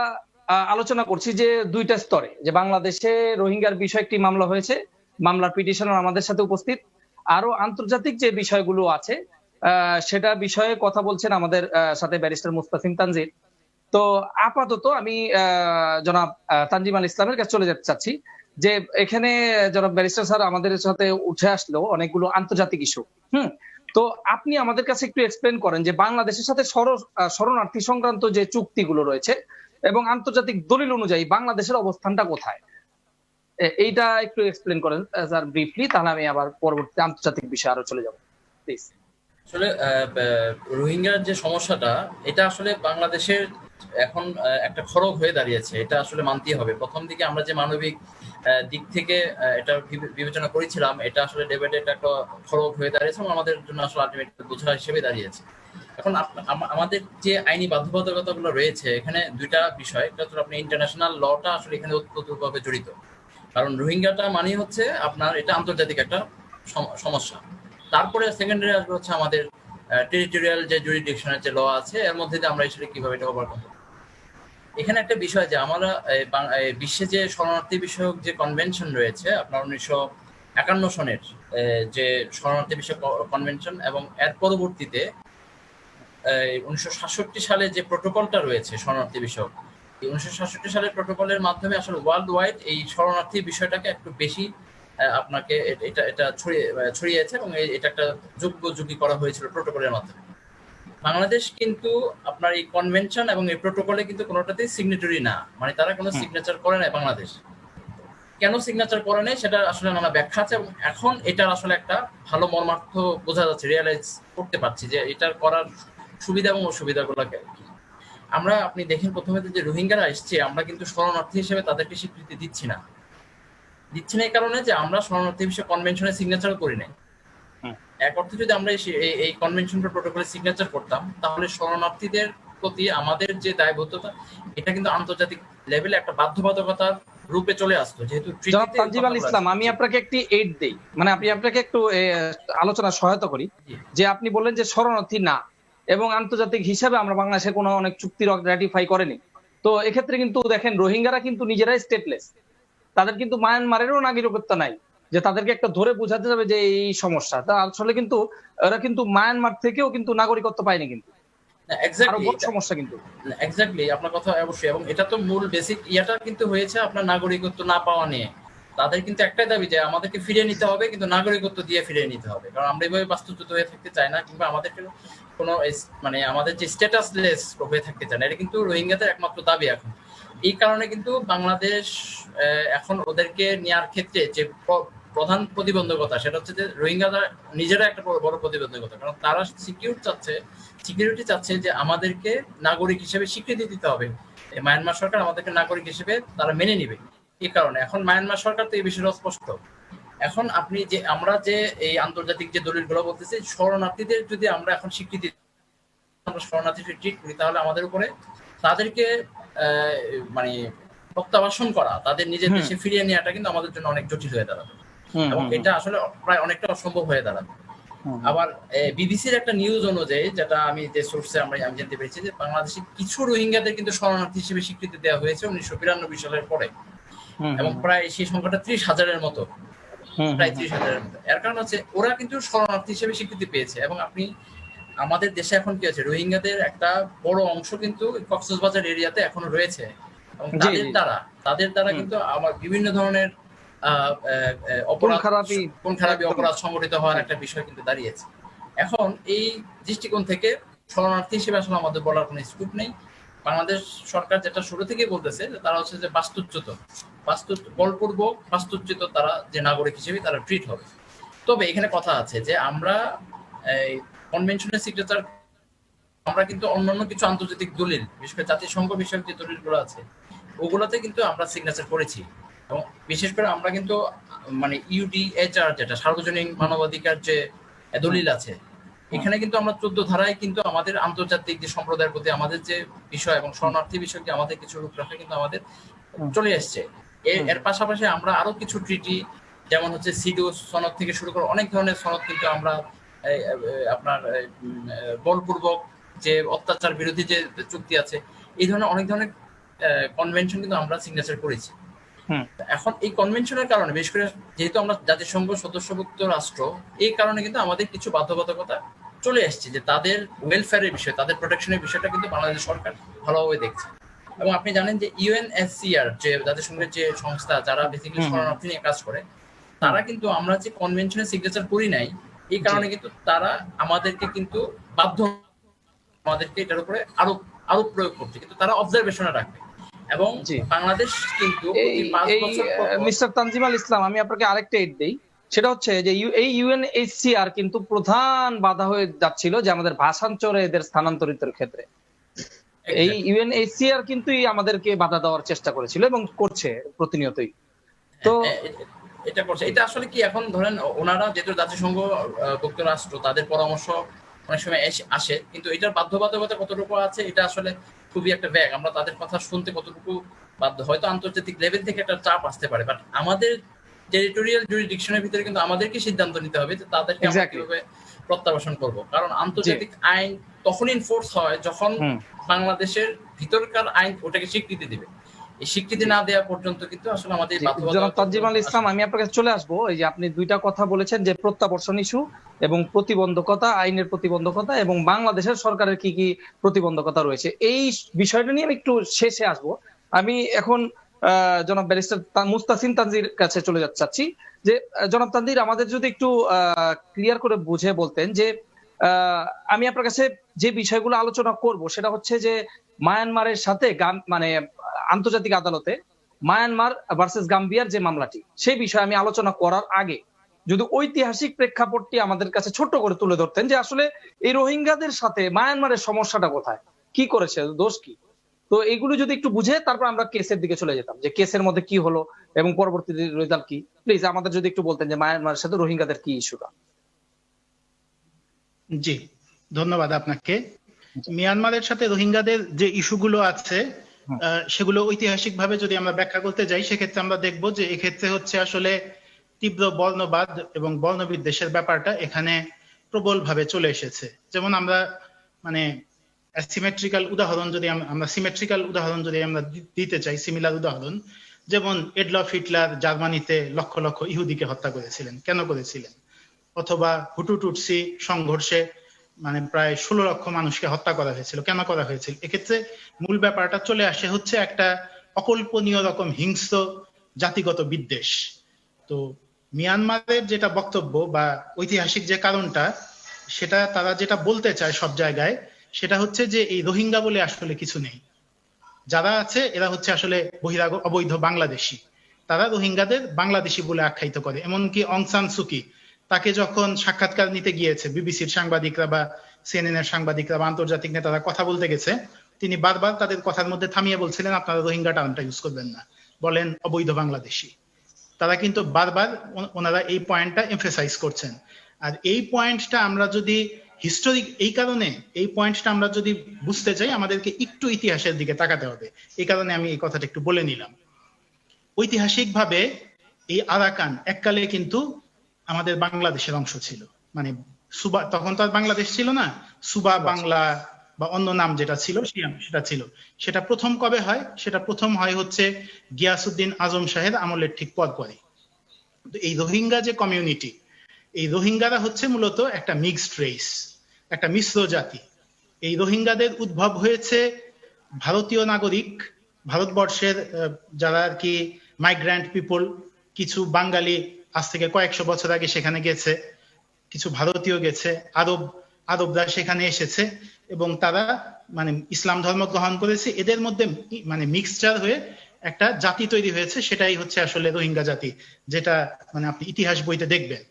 আলোচনা করছি যে দুইটা স্তরে, যে বাংলাদেশে রোহিঙ্গার বিষয়ে একটি মামলা হয়েছে, মামলার পিটিশনার আমাদের সাথে উপস্থিত, আরো আন্তর্জাতিক যে বিষয়গুলো আছে সেটা বিষয়ে কথা বলছেন আমাদের সাথে ব্যারিস্টার মুস্তাসিম তানজির। তো আপাতত আমি জনাব তানজিম আল ইসলামের কাছে চলে যেতে চাচ্ছি যে এখানে জনাব ব্যারিস্টার স্যার আমাদের সাথে উঠে আসলো অনেকগুলো আন্তর্জাতিক ইস্যু। তো আপনি আমাদের কাছে একটু এক্সপ্লেন করেন যে বাংলাদেশের সাথে শরণার্থী সংক্রান্ত যে চুক্তিগুলো রয়েছে এবং আন্তর্জাতিক দলিল অনুযায়ী বাংলাদেশের অবস্থানটা কোথায়, এইটা একটু এক্সপ্লেন করেন স্যার ব্রিফলি, তাহলে আমি আবার পরবর্তী আন্তর্জাতিক বিষয়ে আরো চলে যাব প্লিজ। আসলে রোহিঙ্গার যে সমস্যাটা, এটা আসলে বাংলাদেশের এখন একটা খড়গ হয়ে দাঁড়িয়েছে, এটা আসলে মানতেই হবে। প্রথম দিকে আমরা যে মানবিক দিক থেকে এটা বিবেচনা করেছিলাম, এটা আসলে ডেবেটে একটা খড়গ হয়ে দাঁড়িয়েছে এবং আমাদের জন্য আসলে আলটিমেট বোঝা হিসেবে দাঁড়িয়েছে। এখন আমাদের যে আইনি বাধ্যবাধকতাগুলো রয়েছে, এখানে দুইটা বিষয়। একটা হচ্ছে আপনি ইন্টারন্যাশনাল লটা আসলে এখানে ওতপ্রোতভাবে জড়িত, কারণ রোহিঙ্গাটা মানে হচ্ছে আপনার এটা আন্তর্জাতিক একটা সমস্যা। তারপরে সেকেন্ডারি আসবে হচ্ছে আমাদের টেরিটোরিয়াল যে জুরিডিকশনের যে ল আছে, এর মধ্যে দিয়ে আমরা আসলে কিভাবে এটা ওভারকাম করব। এখানে একটা বিষয় যে আমরা বিশ্বে যে শরণার্থী বিষয়ক যে কনভেনশন রয়েছে, আপনার 1951 সনের যে শরণার্থী বিষয়ক কনভেনশন, এবং এর পরবর্তীতে 1967 সালে যে প্রোটোকলটা রয়েছে শরণার্থী বিষয়ক, এই 1967 সালের প্রোটোকলের মাধ্যমে আসলে ওয়ার্ল্ড ওয়াইড এই শরণার্থী বিষয়টাকে একটু বেশি আপনাকে এটা ছড়িয়েছে এবং এটা একটা যুগোপযোগী করা হয়েছিল প্রোটোকলের মাধ্যমে। বাংলাদেশ কিন্তু আপনার এই কনভেনশন এবং এই প্রোটোকলে কিন্তু কোনোটাতেই সিগনেটরি না, মানে তারা কোনো সিগনেচার করে নাই। বাংলাদেশ কেন সিগনেচার করে নাই সেটা আসলে নানা ব্যাখ্যা আছে, এবং এখন এটার আসলে একটা ভালো মর্মার্থ বোঝা যাচ্ছে, রিয়েলাইজ করতে পারছি যে এটার করার সুবিধা এবং অসুবিধাগুলো কি। আমরা আপনি দেখেন প্রথমে যে রোহিঙ্গারা এসছে, আমরা কিন্তু শরণার্থী হিসেবে তাদেরকে স্বীকৃতি দিচ্ছি না এই কারণে যে আমরা শরণার্থী বিষয়ে কনভেনশনে সিগনেচার করি নাই। এক অর্থে যদি আমরা এই কনভেনশন প্রোটোকলে সিগনেচার করতাম, তাহলে শরণার্থীদের প্রতি আমাদের যে দায়বদ্ধতা, এটা কিন্তু আন্তর্জাতিক লেভেলে একটা বাধ্যবাধকতার রূপে চলে আসতো। যেহেতু জনাব তানজিম আল ইসলাম, আমি আপনাকে একটি এইড দেই, মানে আপনাকে একটু আলোচনা সহায়তা করি যে আপনি বললেন যে শরণার্থী না, এবং আন্তর্জাতিক হিসাবে আমরা বাংলাদেশে কোনো অনেক চুক্তি রাটিফাই করেনি। তো এক্ষেত্রে কিন্তু দেখেন রোহিঙ্গারা কিন্তু নিজেরাই স্টেটলেস, তাদের কিন্তু মায়ানমারেরও নাগরিকত্ব নাই যে তাদেরকে একটা ধরে বোঝাতে যাবে যে এই সমস্যা। তা আসলে কিন্তু ওরা কিন্তু মায়ানমার থেকেও কিন্তু নাগরিকত্ব পায়নি, কিন্তু আরো বড় সমস্যা কিন্তু। এক্স্যাক্টলি আপনার কথা অবশ্যই, এবং এটা তো মূল বেসিক ইয়াটা কিন্তু হয়েছে আপনার নাগরিকত্ব না পাওয়া নিয়ে। তাদের কিন্তু একটাই দাবি যে আমাদেরকে ফিরিয়ে নিতে হবে, কিন্তু নাগরিকত্ব দিয়ে ফিরিয়ে নিতে হবে, কারণ আমরা এভাবে বাস্তুচ্যুত হয়ে থাকতে চাই না, কিংবা আমাদেরকে কোনো মানে আমাদের যে স্ট্যাটাসলেস হয়ে থাকতে চায় না। এটা কিন্তু রোহিঙ্গাদের একমাত্র দাবি এখন। এই কারণে কিন্তু বাংলাদেশ এখন ওদেরকে নেওয়ার ক্ষেত্রে যে প্রধান প্রতিবন্ধকতা, সেটা হচ্ছে যে রোহিঙ্গারা নিজেরা একটা বড় প্রতিবন্ধকতা, কারণ তারা সিকিউরিটি চাচ্ছে যে আমাদেরকে নাগরিক হিসেবে স্বীকৃতি দিতে হবে। মায়ানমার সরকার আমাদেরকে নাগরিক হিসেবে তারা মেনে নিবে। এই কারণে এখন মায়ানমার সরকার তো এই বিষয়টা স্পষ্ট। এখন আপনি যে আমরা যে এই আন্তর্জাতিক যে দলিলগুলো বলতেছি, শরণার্থীদের যদি আমরা এখন স্বীকৃতি আমরা শরণার্থী ট্রিট করি, তাহলে আমাদের উপরে তাদেরকে মানে প্রত্যাবাসন করা, তাদের নিজের দেশে ফিরিয়ে নেওয়াটা কিন্তু আমাদের জন্য অনেক জটিল হয়ে দাঁড়াবে, এবং এটা আসলে প্রায় অনেকটা অসম্ভব হয়ে দাঁড়াবে। আবার বিবিসির একটা নিউজ অনুযায়ী, যেটা আমি যে সোর্সে আমি জানতে পেরেছি, যে বাংলাদেশে কিছু রোহিঙ্গাদের কিন্তু শরণার্থী হিসেবে স্বীকৃতি দেওয়া হয়েছে 1992 সালের পরে, এবং প্রায় সেই সংখ্যাটা 30,000-এর মতো, প্রায় 30,000-এর মতো। এর কারণ হচ্ছে ওরা কিন্তু শরণার্থী হিসেবে স্বীকৃতি পেয়েছে, এবং আপনি আমাদের দেশে এখন কি আছে, রোহিঙ্গাদের একটা বড় অংশ কিন্তু কক্সবাজার এরিয়াতে এখনো রয়েছে, এবং তাদের দ্বারা কিন্তু আমার বিভিন্ন ধরনের অপরাধ সংগঠিত হওয়ার একটা বিষয় কিন্তু দাঁড়িয়েছে। এখন এই দৃষ্টিকোণ থেকে শরণার্থী হিসেবে আসলে আমাদের বলার কোনো স্কোপ নেই। বাংলাদেশ সরকার যেটা শুরু থেকেই বলতেছে, তারা হচ্ছে যে বলপূর্বক বাস্তুচ্যুত তারা যে নাগরিক হিসেবে তারা ট্রিট হবে। তবে এখানে কথা আছে যে আমরা এই কনভেনশনের সিগনেচার, আমরা কিন্তু অন্যান্য কিছু আন্তর্জাতিক দলিল, বিশেষ করে জাতিসংঘ বিষয়ক যে দলিলগুলো আছে, ওগুলোতে কিন্তু আমরা সিগনেচার করেছি। এবং বিশেষ করে আমরা কিন্তু মানে ইউডিএচআর, যেটা সার্বজনীন মানবাধিকার যে দলিল আছে, এখানে কিন্তু আমরা 14 ধারায় কিন্তু আমাদের আন্তর্জাতিক যে সম্প্রদায়ের প্রতি আমাদের যে বিষয় এবং শরণার্থী বিষয় যে আমাদের কিছু রূপরেখা কিন্তু আমাদের চলে আসছে। এর পাশাপাশি আমরা আরো কিছু ট্রিটি, যেমন হচ্ছে সিডিও সনদ থেকে শুরু করে অনেক ধরনের সনদ কিন্তু আমরা আপনার বলপূর্বক যে অত্যাচার বিরোধী যে চুক্তি আছে, এই ধরনের অনেক ধরনের কনভেনশন কিন্তু আমরা সিগনেচার করেছি। হুম। এখন এই কনভেনশনের কারণে, বিশেষ করে যেহেতু আমরা জাতিসংঘ সদস্যভুক্ত রাষ্ট্র, এই কারণে কিন্তু আমাদের কিছু বাধ্যবাধকতা চলে আসছে যে তাদের ওয়েলফেয়ারের বিষয়, তাদের প্রোটেকশনের বিষয়টা কিন্তু বাংলাদেশ সরকার ভালোভাবে দেখছে। এবং আপনি জানেন যে ইউএনএসসিআর, যে জাতিসংঘের যে সংস্থা যারা বেসিক্যালি শরণার্থী নিয়ে কাজ করে, তারা কিন্তু আমরা যে কনভেনশনের সিগনেচার করি নাই, এই কারণে কিন্তু তারা আমাদেরকে কিন্তু বাধ্য, আমাদেরকে এটার উপরে আরোপ প্রয়োগ করছে, কিন্তু তারা অবজারভেশনে রাখবে। এবং বাংলাদেশ কিন্তু প্রতি 5 বছর পর মিস্টার তানজিম আল ইসলাম, আমি আপনাকে আরেকটা এড দেই। সেটা হচ্ছে যে এই ইউএনএইচসিআর কিন্তু প্রধান বাধা হয়ে যাচ্ছিল যে আমাদের ভাষাঞ্চলে এদের স্থানান্তরিতের ক্ষেত্রে। এই ইউএনএইচসিআর কিন্তু আমাদেরকে বাধা দেওয়ার চেষ্টা করেছিল এবং করছে প্রতিনিয়তই। তো এটা করছে, এটা আসলে কি, এখন ধরেন ওনারা যেহেতু জাতিসংঘ ভুক্ত রাষ্ট্র, তাদের পরামর্শ অনেক সময় আসে, কিন্তু এটার বাধ্যবাধকতা কতটুকু আছে এটা আসলে খুবই একটা ব্যাগ। আমরা তাদের কথা শুনতে কতটুকু বাধ্য, হয়তো আন্তর্জাতিক লেভেল থেকে একটা চাপ আসতে পারে, বাট আমাদের টেরিটোরিয়াল জুরিডিকশনের ভিতরে কিন্তু আমাদেরকে সিদ্ধান্ত নিতে হবে যে তাদেরকে আমরা কিভাবে প্রত্যাবাসন করব। কারণ আন্তর্জাতিক আইন তখন ইনফোর্স হয় যখন বাংলাদেশের ভিতরকার আইন ওটাকে স্বীকৃতি দিবে। এই স্বীকৃতি না দেওয়া পর্যন্ত কিন্তু আসলে আমাদের জনাব তানজিম আল ইসলাম, আমি আপনার কাছে চলে আসবো। এই যে আপনি দুইটা কথা বলেছেন, যে প্রত্যাবর্ষণ ইস্যু এবং প্রতিবন্ধকতা, আইনের প্রতিবন্ধকতা এবং বাংলাদেশের সরকারের কি কি প্রতিবন্ধকতা রয়েছে, এই বিষয়টা নিয়ে আমি একটু শেষে আসবো। আমি এখন জনাব ব্যারিস্টার মুস্তাসিম তানজির কাছে চলে যাচ্ছি। যে জনাব তানজির, আমাদের যদি একটু ক্লিয়ার করে বুঝে বলতেন যে আমি আপনার কাছে যে বিষয়গুলো আলোচনা করব সেটা হচ্ছে যে মায়ানমারের সাথে মানে আন্তর্জাতিক আদালতে মায়ানমার ভার্সেস গাম্বিয়ার যে মামলাটি, সেই বিষয়ে আমি আলোচনা করার আগে যদি ঐতিহাসিক প্রেক্ষাপটটি আমাদের কাছে ছোট্ট করে তুলে ধরতেন, যে আসলে এই রোহিঙ্গাদের সাথে মায়ানমারের সমস্যাটা কোথায়, কি করেছে, দোষ কি। তো এগুলো যদি একটু বুঝে তারপর আমরা কেসের দিকে চলে যেতাম, যে কেসের মধ্যে কি হলো এবং পরবর্তী রেজাল্ট কি। প্লিজ আমাদের যদি একটু বলতেন যে মায়ানমারের সাথে রোহিঙ্গাদের কি ইস্যুটা। জি, ধন্যবাদ আপনাকে। মিয়ানমারের সাথে রোহিঙ্গাদের যে ইস্যুগুলো আছে সেগুলো ঐতিহাসিকভাবে যদি আমরা ব্যাখ্যা করতে যাই, সেক্ষেত্রে আমরা দেখব যে এক্ষেত্রে হচ্ছে আসলে তীব্র বর্ণবাদ এবং বর্ণবিদ্বেষের ব্যাপারটা এখানে প্রবলভাবে চলে এসেছে। যেমন আমরা মানে সিমেট্রিক্যাল উদাহরণ যদি আমরা দিতে চাই, সিমিলার উদাহরণ, যেমন এডলফ হিটলার জার্মানিতে লক্ষ লক্ষ ইহুদিকে হত্যা করেছিলেন। কেন করেছিলেন? অথবা হুটু টুটসি সংঘর্ষে মানে প্রায় 16 লক্ষ মানুষকে হত্যা করা হয়েছিল। কেন করা হয়েছিল? এক্ষেত্রে মূল ব্যাপারটা চলে আসে হচ্ছে একটা অকল্পনীয় রকম হিংস্র জাতিগত বিদ্বেষ। তো মিয়ানমারের যেটা বক্তব্য বা ঐতিহাসিক যে কারণটা, সেটা তারা যেটা বলতে চায় সব জায়গায়, সেটা হচ্ছে যে এই রোহিঙ্গা বলে আসলে কিছু নেই। যারা আছে এরা হচ্ছে আসলে অবৈধ বাংলাদেশি। তারা রোহিঙ্গাদের বাংলাদেশি বলে আখ্যায়িত করে। এমনকি অং সান সুকি, তাকে যখন সাক্ষাৎকার নিতে গিয়েছে বিবিসির সাংবাদিকরা বা সিএনএন এর সাংবাদিকরা বা আন্তর্জাতিক নেতারা কথা বলতে গেছে, তিনি বারবার তাদের কথার মধ্যে থামিয়ে বলছিলেন, আপনারা রোহিঙ্গা টার্মটা ইউজ করবেন না, বলেন অবৈধ বাংলাদেশি। তারা কিন্তু বারবার ওনারা এই পয়েন্টটা এমফেসাইজ করছেন। আর এই পয়েন্টটা আমরা যদি হিস্টোরিক, এই কারণে এই পয়েন্টটা আমরা যদি বুঝতে চাই, আমাদেরকে একটু ইতিহাসের দিকে তাকাতে হবে। এই কারণে আমি এই কথাটা একটু বলে নিলাম। ঐতিহাসিকভাবে এই আরাকান এককালে কিন্তু আমাদের বাংলাদেশের অংশ ছিল। মানে সুবা, তখন তো আর বাংলাদেশ ছিল না, সুবা বাংলা বা অন্য নাম যেটা ছিল সেটা ছিল। সেটা প্রথম কবে হয়? সেটা প্রথম হয় হচ্ছে গিয়াসউদ্দিন আজম শাহের আমলের ঠিক পরপরই। এই রোহিঙ্গা যে কমিউনিটি, এই রোহিঙ্গারা হচ্ছে মূলত একটা মিক্সড রেস, একটা মিশ্র জাতি। এই রোহিঙ্গাদের উদ্ভব হয়েছে ভারতীয় নাগরিক, ভারতবর্ষের যারা আর কি মাইগ্রেন্ট পিপল, কিছু বাঙালি আজ থেকে কয়েকশো বছর আগে সেখানে গেছে, কিছু ভারতীয় গেছে, আরবরা সেখানে এসেছে এবং তারা মানে ইসলাম ধর্ম গ্রহণ করেছে। এদের মধ্যে মানে মিক্সচার হয়ে একটা জাতি তৈরি হয়েছে, সেটাই হচ্ছে আসলে রোহিঙ্গা জাতি, যেটা মানে আপনি ইতিহাস বইতে দেখবেন।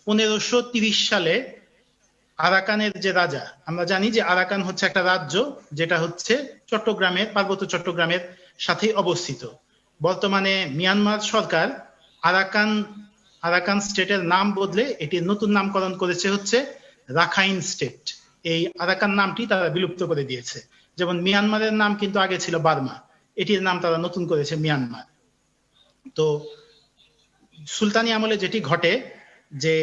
1530 সালে আরাকানের যে রাজা, আমরা জানি যে আরাকান হচ্ছে একটা রাজ্য যেটা হচ্ছে চট্টগ্রামের, পার্বত্য চট্টগ্রামের সাথেই অবস্থিত। বর্তমানে মিয়ানমার সরকার আরাকান স্টেটের নাম বদলে এটির নতুন নামকরণ করেছে হচ্ছে রাখাইন স্টেট। এই আরাকান নামটি তারা বিলুপ্ত করে দিয়েছে। যেমন মিয়ানমারের নাম কিন্তু আগে ছিল বার্মা, এটির নাম তারা নতুন করেছে মিয়ানমার। তো সুলতানি আমলে যেটি ঘটে, যে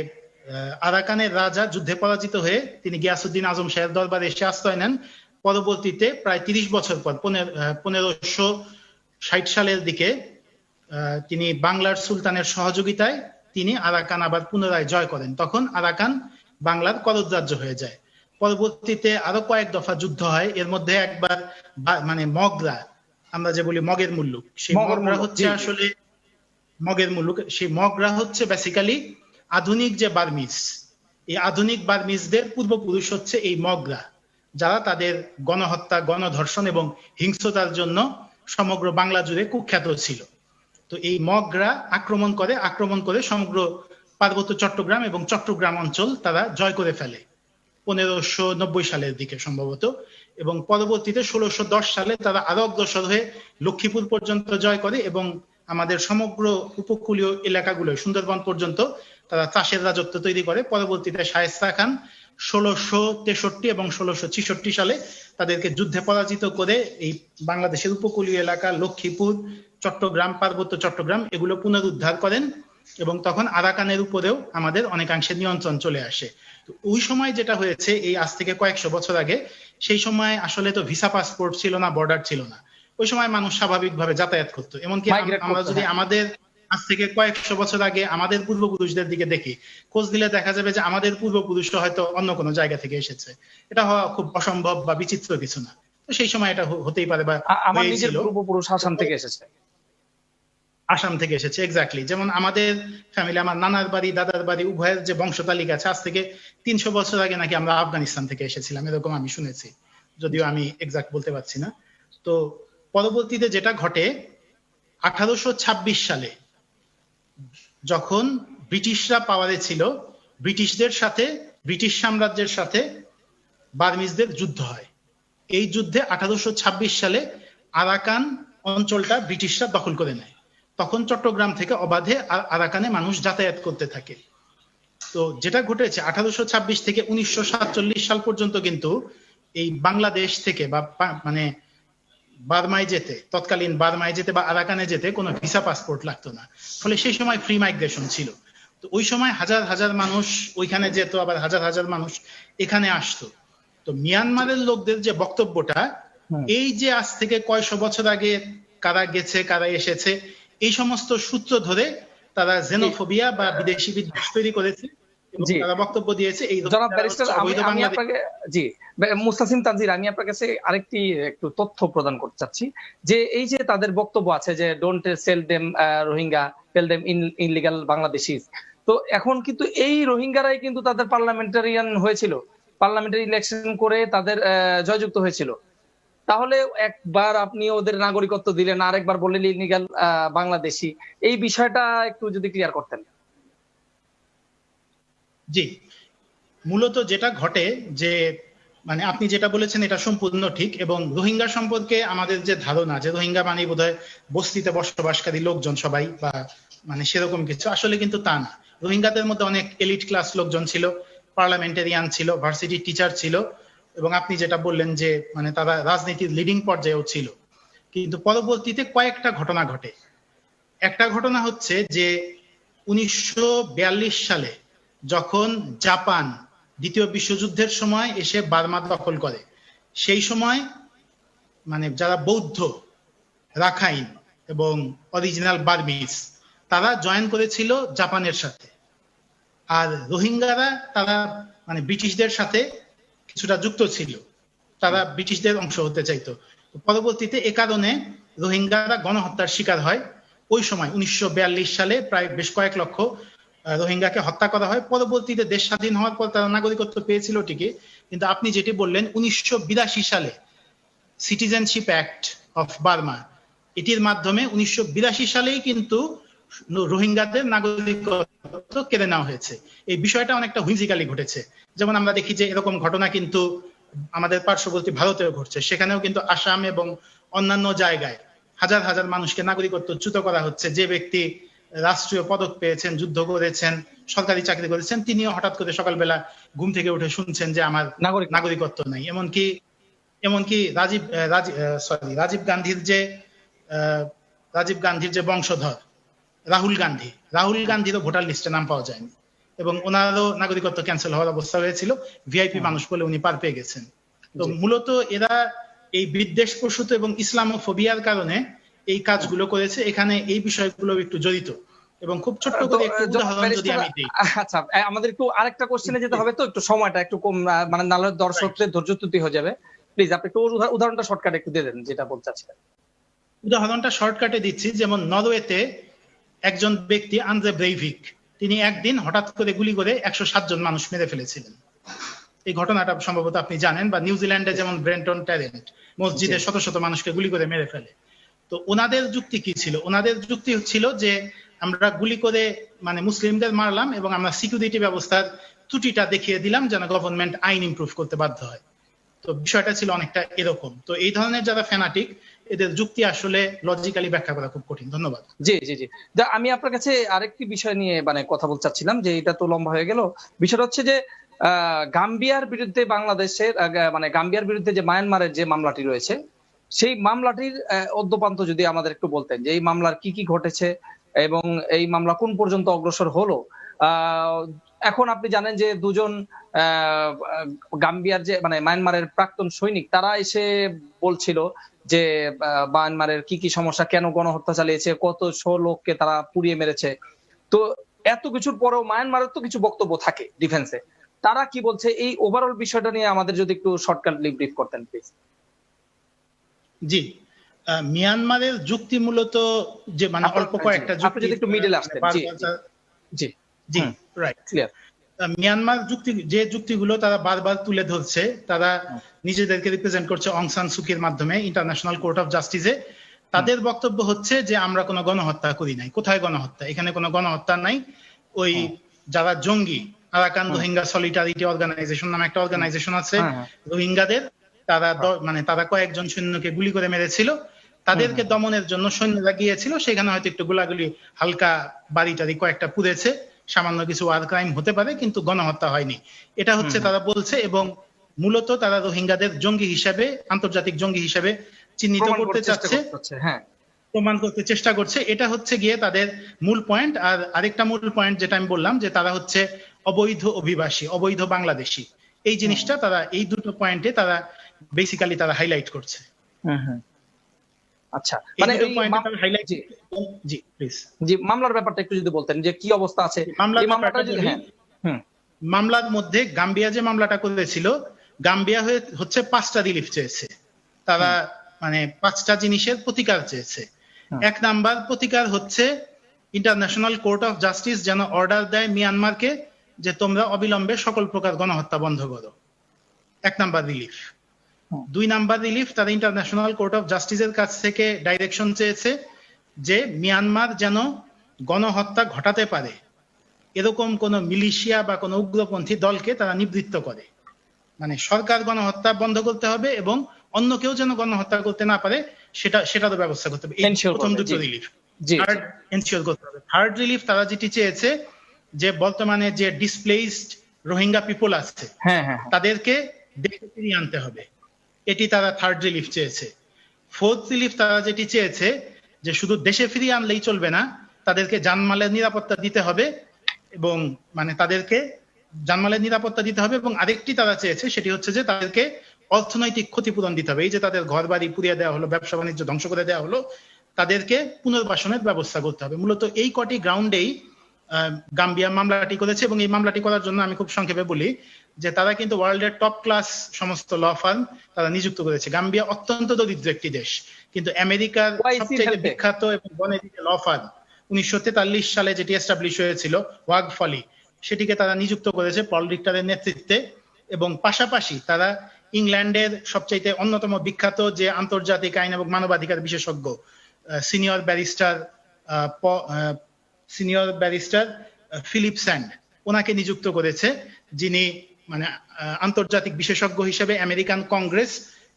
আরাকানের রাজা যুদ্ধে পরাজিত হয়ে তিনি গিয়াসউদ্দিন আজম শাহের দরবারে এসে আশ্রয় নেন। পরবর্তীতে প্রায় 30 বছর পর 1560 সালের দিকে তিনি বাংলার সুলতানের সহযোগিতায় তিনি আরাকান আবার পুনরায় জয় করেন। তখন আরাকান বাংলার করদরাজ্য হয়ে যায়। পরবর্তীতে আরো কয়েক দফা যুদ্ধ হয়, এর মধ্যে একবার মানে মগরা, আমরা যে বলি মগের মুল্লুক, সেই মগরা হচ্ছে আসলে মগের মুল্লুক, সেই মগরা হচ্ছে বেসিক্যালি আধুনিক যে বার্মিজ, এই আধুনিক বার্মিজদের পূর্বপুরুষ হচ্ছে এই মগরা, যারা তাদের গণহত্যা, গণধর্ষণ এবং হিংস্রতার জন্য সমগ্র বাংলা জুড়ে কুখ্যাত ছিল। তো এই মগরা আক্রমণ করে সমগ্র পার্বত্য চট্টগ্রাম এবং চট্টগ্রাম অঞ্চল তারা জয় করে ফেলে 1590 সালের দিকে সম্ভবত, এবং পরবর্তীতে 1610 সালে তারা আরো অগ্রসর হয়ে লক্ষ্মীপুর পর্যন্ত জয় করে এবং আমাদের সমগ্র উপকূলীয় এলাকাগুলো সুন্দরবন পর্যন্ত তারা চাষের রাজত্ব তৈরি করে। পরবর্তীতে শায়েস্তা খান 1663 এবং 1666 সালে তাদেরকে যুদ্ধে পরাজিত করে এই বাংলাদেশের উপকূলীয় এলাকা লক্ষ্মীপুর, চট্টগ্রাম, পার্বত্য চট্টগ্রাম এগুলো পুনরুদ্ধার করেন এবং তখন আরাকানের উপরেও আমাদের অনেকাংশে নিয়ন্ত্রণ চলে আসে। তো ওই সময় যেটা হয়েছে, এই আজ থেকে কয়েকশো বছর আগে, সেই সময় আসলে তো ভিসা পাসপোর্ট ছিল না, বর্ডার ছিল না, ওই সময় মানুষ স্বাভাবিকভাবে যাতায়াত করতো। এমনকি আমরা যদি আমাদের আজ থেকে কয়েকশো বছর আগে আমাদের পূর্বপুরুষদের দিকে দেখি, খোঁজ দিলে দেখা যাবে যে আমাদের পূর্বপুরুষরা হয়তো অন্য কোনো জায়গা থেকে এসেছে। এটা হওয়া খুব অসম্ভব বা বিচিত্র কিছু না। তো সেই সময় এটা হতেই পারে বা আমার নিজের পূর্বপুরুষ আসাম থেকে এসেছে। আসাম থেকে এসেছে, এক্স্যাক্টলি। যেমন আমাদের ফ্যামিলি, আমার নানার বাড়ি, দাদার বাড়ি উভয়ের যে বংশ তালিকা আছে, আজ থেকে 300 বছর আগে নাকি আমরা আফগানিস্তান থেকে এসেছিলাম, এরকম আমি শুনেছি, যদিও আমি এক্সাক্ট বলতে পারছি না। তো পরবর্তীতে যেটা ঘটে, 1826 সালে যখন ব্রিটিশরা পাওয়ারে ছিল, ব্রিটিশ সাম্রাজ্যের সাথে বার্মিজদের যুদ্ধ হয়। এই যুদ্ধে 1826 সালে আরাকান অঞ্চলটা ব্রিটিশরা দখল করে নেয়। তখন চট্টগ্রাম থেকে অবাধে আরাকানে মানুষ যাতায়াত করতে থাকে। তো যেটা ঘটেছে 1826 থেকে 1947 সাল পর্যন্ত কিন্তু এই বাংলাদেশ থেকে বা মানে বার্মায় যেতে, তৎকালীন বার্মায় যেতে বা আরাকানে যেতে কোনো ভিসা পাসপোর্ট লাগতো না। ফলে সেই সময় ফ্রি মাইগ্রেশন ছিল। তো ওই সময় হাজার হাজার মানুষ ওইখানে যেত, আবার হাজার হাজার মানুষ এখানে আসতো। তো মিয়ানমারের লোকদের যে বক্তব্যটা, এই যে আজ থেকে কয়শো বছর আগে কারা গেছে, কারা এসেছে, এই সমস্ত সূত্র ধরে তারা জেনোফোবিয়া বা বিদেশি বিদ্বেষ তৈরি করেছে এবং তারা বক্তব্য দিয়েছে এই জনাব ব্যারিস্টার, আমি আপনাকে জি মুস্তাসিম তানজির, আমি আপনার কাছে আরেকটি একটু তথ্য প্রদান করতে চাচ্ছি যে এই যে তাদের বক্তব্য আছে যে don't sell them Rohingya, sell them illegal Bangladeshis. তো এখন কিন্তু এই রোহিঙ্গারাই কিন্তু তাদের পার্লামেন্টারিয়ান হয়েছিল, পার্লামেন্টারি ইলেকশন করে তাদের জয়যুক্ত হয়েছিল। তাহলে একবার আপনি ওদের নাগরিকত্ব দিলেন, আরেকবার বললেন ইললিগাল বাংলাদেশি, এই বিষয়টা একটু যদি ক্লিয়ার করতেন। জি, মূলত যেটা ঘটে যে মানে আপনি যেটা বলেছেন এটা সম্পূর্ণ ঠিক, এবং রোহিঙ্গা সম্পর্কে আমাদের যে ধারণা যে রোহিঙ্গা মানে বোধহয় বস্তিতে বসবাসকারী লোকজন সবাই, বা মানে সেরকম কিছু, আসলে কিন্তু তা না। রোহিঙ্গাদের মধ্যে অনেক এলিট ক্লাস লোকজন ছিল, পার্লামেন্টারিয়ান ছিল, ভার্সিটি টিচার ছিল, এবং আপনি যেটা বললেন যে মানে তারা রাজনীতির লিডিং পর্যায়েও ছিল। কিন্তু পরবর্তীতে কয়েকটা ঘটনা ঘটে। একটা ঘটনা হচ্ছে যে 1942 সালে যখন জাপান দ্বিতীয় বিশ্বযুদ্ধের সময় এসে বার্মা দখল করে, সেই সময় মানে যারা বৌদ্ধ, রাখাইন এবং অরিজিনাল বার্মিজ তারা জয়েন করেছিল জাপানের সাথে, আর রোহিঙ্গারা তারা মানে ব্রিটিশদের সাথে কিছুটা যুক্ত ছিল, তারা ব্রিটিশদের অংশ হতে চাইতো। পরবর্তীতে এ কারণে রোহিঙ্গারা গণহত্যার শিকার হয়। ওই সময় 1942 সালে প্রায় বেশ কয়েক লক্ষ রোহিঙ্গাকে হত্যা করা হয়। পরবর্তীতে দেশ স্বাধীন হওয়ার পর তারা নাগরিকত্ব পেয়েছিল ঠিকই, কিন্তু আপনি যেটি বললেন 1982 সালে সিটিজেনশিপ অ্যাক্ট অফ বার্মা, এটির মাধ্যমে 1982 সালেই কিন্তু রোহিঙ্গাদের নাগরিকত্ব কেড়ে নেওয়া হয়েছে। এই বিষয়টা অনেকটা হুইজিক্যালি ঘটেছে। যেমন আমরা দেখি যে এরকম ঘটনা কিন্তু আমাদের পার্শ্ববর্তী ভারতেও ঘটছে, সেখানেও কিন্তু আসাম এবং অন্যান্য জায়গায় হাজার হাজার মানুষকে নাগরিকত্বচ্যুত করা হচ্ছে। যে ব্যক্তি রাষ্ট্রীয় পদক পেয়েছেন, যুদ্ধ করেছেন, সরকারি চাকরি করেছেন, তিনিও হঠাৎ করে সকালবেলা ঘুম থেকে উঠে শুনছেন যে আমার নাগরিকত্ব নাই। এমনকি রাজীব গান্ধীর যে বংশধর রাহুল গান্ধীরও ভোটার লিস্টে নাম পাওয়া যায়নি। এবং ওনারও নাগরিকত্ব ক্যান্সেল হওয়ার অবস্থা হয়েছিল, ভিআইপি মানুষ বলে উনি পার পেয়ে গেছেন। তো মূলত এরা এই বিদ্বেষ প্রসূত এবং ইসলামোফোবিয়ার কারণে এই কাজগুলো করেছে। এখানে এই বিষয়গুলো একটু জড়িত, এবং খুব ছোট্ট করে একটু উদাহরণ যদি আমি দিই। আচ্ছা, আমাদের একটু আরেকটা কোশ্চেনে যেতে হবে, তো একটু সময়টা একটু কম, মানে নাহলে দর্শকদের ধৈর্য ত্রুটি হয়ে যাবে। প্লিজ আপনি একটু উদাহরণটা শর্টকাট একটু দিয়ে দেন, যেটা বলতে চাচ্ছিলেন। উদাহরণটা শর্টকাটে দিচ্ছি, যেমন নরওয়েতে একজন ব্যক্তি আন্দ্রে ব্রেইভিক, তিনি একদিন হঠাৎ করে গুলি করে 107 জন মানুষ মেরে ফেলেছিলেন। এই ঘটনাটা সম্ভবত আপনি জানেন। বা নিউজিল্যান্ডে যেমন ব্রেন্টন ট্যারেন্ট মসজিদে শত শত মানুষকে গুলি করে মেরে ফেলে। তো ওনাদের যুক্তি কি ছিল? ওনাদের যুক্তি ছিল যে আমরা গুলি করে মানে মুসলিমদের মারলাম এবং আমরা সিকিউরিটি ব্যবস্থার ত্রুটিটা দেখিয়ে দিলাম যেন গভর্নমেন্ট আইন ইমপ্রুভ করতে বাধ্য হয়। তো বিষয়টা ছিল অনেকটা এরকম। তো এই ধরনের যারা ফ্যানাটিক, এদের যুক্তি আসলে লজিক্যালি ব্যাখ্যা করা খুব কঠিন। ধন্যবাদ। জি জি জি, আমি আপনার কাছে আরেকটি বিষয় নিয়ে মানে কথা বলতে চাচ্ছিলাম, যে এটা তো লম্বা হয়ে গেল। বিষয়টা হচ্ছে যে গাম্বিয়ার বিরুদ্ধে বাংলাদেশের মানে গাম্বিয়ার বিরুদ্ধে যে মায়ানমারের যে মামলাটি রয়েছে, সেই মামলাটির অদ্যপান্ত যদি আমাদের একটু বলতেন যে এই মামলার কি কি ঘটেছে এবং এই মামলা কোন পর্যন্ত অগ্রসর হলো। এখন আপনি জানেন যে দুজন গাম্বিয়ার যে মানে মায়ানমারের প্রাক্তন সৈনিক, তারা এসে বলছিল যে মায়ানমারের কি কি সমস্যা, কেন গণহত্যা চালিয়েছে, কতশো লোককে তারা পুড়িয়ে মেরেছে। তো এত কিছুর পরেও মায়ানমারের তো কিছু বক্তব্য থাকে ডিফেন্সে, তারা কি বলছে এই ওভারঅল বিষয়টা নিয়ে আমাদের যদি একটু শর্টকাটলি ব্রিফ করতেন প্লিজ। জি, মিয়ানমারের যুক্তি মূলত যে মানে অল্প কয়েকটা যুক্তি, আপনি যদি একটু মিডলে আসতেন। জি জি জি, রাইট, ক্লিয়ার। মিয়ানমার যে যুক্তিগুলো তারা বারবার তুলে ধরছে, তারা নিজেদেরকে রিপ্রেজেন্ট করছে অং সান সুকির মাধ্যমে ইন্টারন্যাশনাল কোর্ট অফ জাস্টিসে। তাদের বক্তব্য হচ্ছে যে আমরা কোনো গণহত্যা করি নাই। কোথায় গণহত্যা? এখানে কোনো গণহত্যা নাই। ওই যারা জঙ্গি, আরাকান রোহিঙ্গা সলিডারিটি অর্গানাইজেশন নামে একটা অর্গানাইজেশন আছে রোহিঙ্গাদের, তারা মানে তারা কয়েকজন সৈন্যকে গুলি করে মেরেছিল। তাদেরকে দমনের জন্য সৈন্যরা গিয়েছিল, সেখানে হয়তো একটু গোলাগুলি, হালকা বাড়ি টাড়ি কয়েকটা পুড়েছে, সামান্য কিছু ওয়ার ক্রাইম হতে পারে, কিন্তু গণহত্যা হয়নি। এটা হচ্ছে তারা বলছে। এবং মূলত তারা রোহিঙ্গাদের জঙ্গি হিসাবে, আন্তর্জাতিক জঙ্গি হিসাবে চিহ্নিত করতে চাচ্ছে, প্রমাণ করতে চেষ্টা করছে। এটা হচ্ছে গিয়ে তাদের মূল পয়েন্ট। আর আরেকটা মূল পয়েন্ট যেটা আমি বললাম, যে তারা হচ্ছে অবৈধ অভিবাসী, অবৈধ বাংলাদেশি। এই জিনিসটা তারা এই দুটো পয়েন্টে তারা বেসিক্যালি তারা হাইলাইট করছে। আচ্ছা, মানে জি, মামলার ব্যাপারটা একটু যদি বলতেন যে কি অবস্থা আছে মামলার মধ্যে। গাম্বিয়া যে মামলাটা করেছিল, গাম্বিয়া হচ্ছে 5টা রিলিফ চেয়েছে। তারা মানে 5টা জিনিসের প্রতিকার চেয়েছে। 1 নাম্বার প্রতিকার হচ্ছে ইন্টারন্যাশনাল কোর্ট অফ জাস্টিস যেন অর্ডার দেয় মিয়ানমারকে যে তোমরা অবিলম্বে সকল প্রকার গণহত্যা বন্ধ করো। 1 নাম্বার রিলিফ। 2 নাম্বার রিলিফ, তারা ইন্টারন্যাশনাল কোর্ট অফ জাস্টিসের কাছ থেকে ডাইরেকশন চেয়েছে যে মিয়ানমার যেন গণহত্যা ঘটাতে পারে এরকম কোন মিলিশিয়া বা কোন উগ্রপন্থী দলকে তারা নিবৃত্ত করে। মানে সরকার গণহত্যা বন্ধ করতে হবে এবং অন্য কেউ যেন গণহত্যা করতে না পারে সেটারও ব্যবস্থা করতে হবে। এই প্রথম দুটো রিলিফ এনশিওর করতে হবে। থার্ড রিলিফ তারা যেটি চেয়েছে যে বর্তমানে যে ডিসপ্লেসড রোহিঙ্গা পিপল আছে তাদেরকে দেশে ফিরিয়ে আনতে হবে। এটি তারা থার্ড রিলিফ চেয়েছে। ফোর্থ রিলিফ তারা যেটি চেয়েছে যে শুধু দেশে ফিরিয়ে আনলেই চলবে না, তাদেরকে জানমালের নিরাপত্তা দিতে হবে এবং মানে তাদেরকে জানমালের নিরাপত্তা দিতে হবে। এবং আরেকটি তারা চেয়েছে সেটি হচ্ছে যে তাদেরকে অর্থনৈতিক ক্ষতিপূরণ দিতে হবে। এই যে তাদের ঘর বাড়ি পুড়িয়ে দেওয়া হলো, ব্যবসা বাণিজ্য ধ্বংস করে দেওয়া হলো, তাদেরকে পুনর্বাসনের ব্যবস্থা করতে হবে। মূলত এই কটি গ্রাউন্ডেই গাম্বিয়া মামলাটি করেছে। এবং এই মামলাটি করার জন্য আমি খুব সংক্ষেপে বলি যে তারা কিন্তু ওয়ার্ল্ডের টপ ক্লাস সমস্ত ল ফার্ম তারা নিযুক্ত করেছে। গাম্বিয়া অত্যন্ত দরিদ্র একটি দেশ, কিন্তু আমেরিকার সবচেয়ে বিখ্যাত এবং বনেদিকে ল ফার্ম 1943 সালে যেটি এস্টাবলিশ হয়েছিল, ওয়াগ ফলি, সেটিকে তারা নিযুক্ত করেছে পল রিক্টারের নেতৃত্বে। এবং পাশাপাশি তারা ইংল্যান্ডের সবচেয়ে অন্যতম বিখ্যাত যে আন্তর্জাতিক আইন এবং মানবাধিকার বিশেষজ্ঞ সিনিয়র ব্যারিস্টার ফিলিপ স্যান্ড, ওনাকে নিযুক্ত করেছে, যিনি মানে আন্তর্জাতিক বিশেষজ্ঞ হিসেবে আমেরিকান কংগ্রেস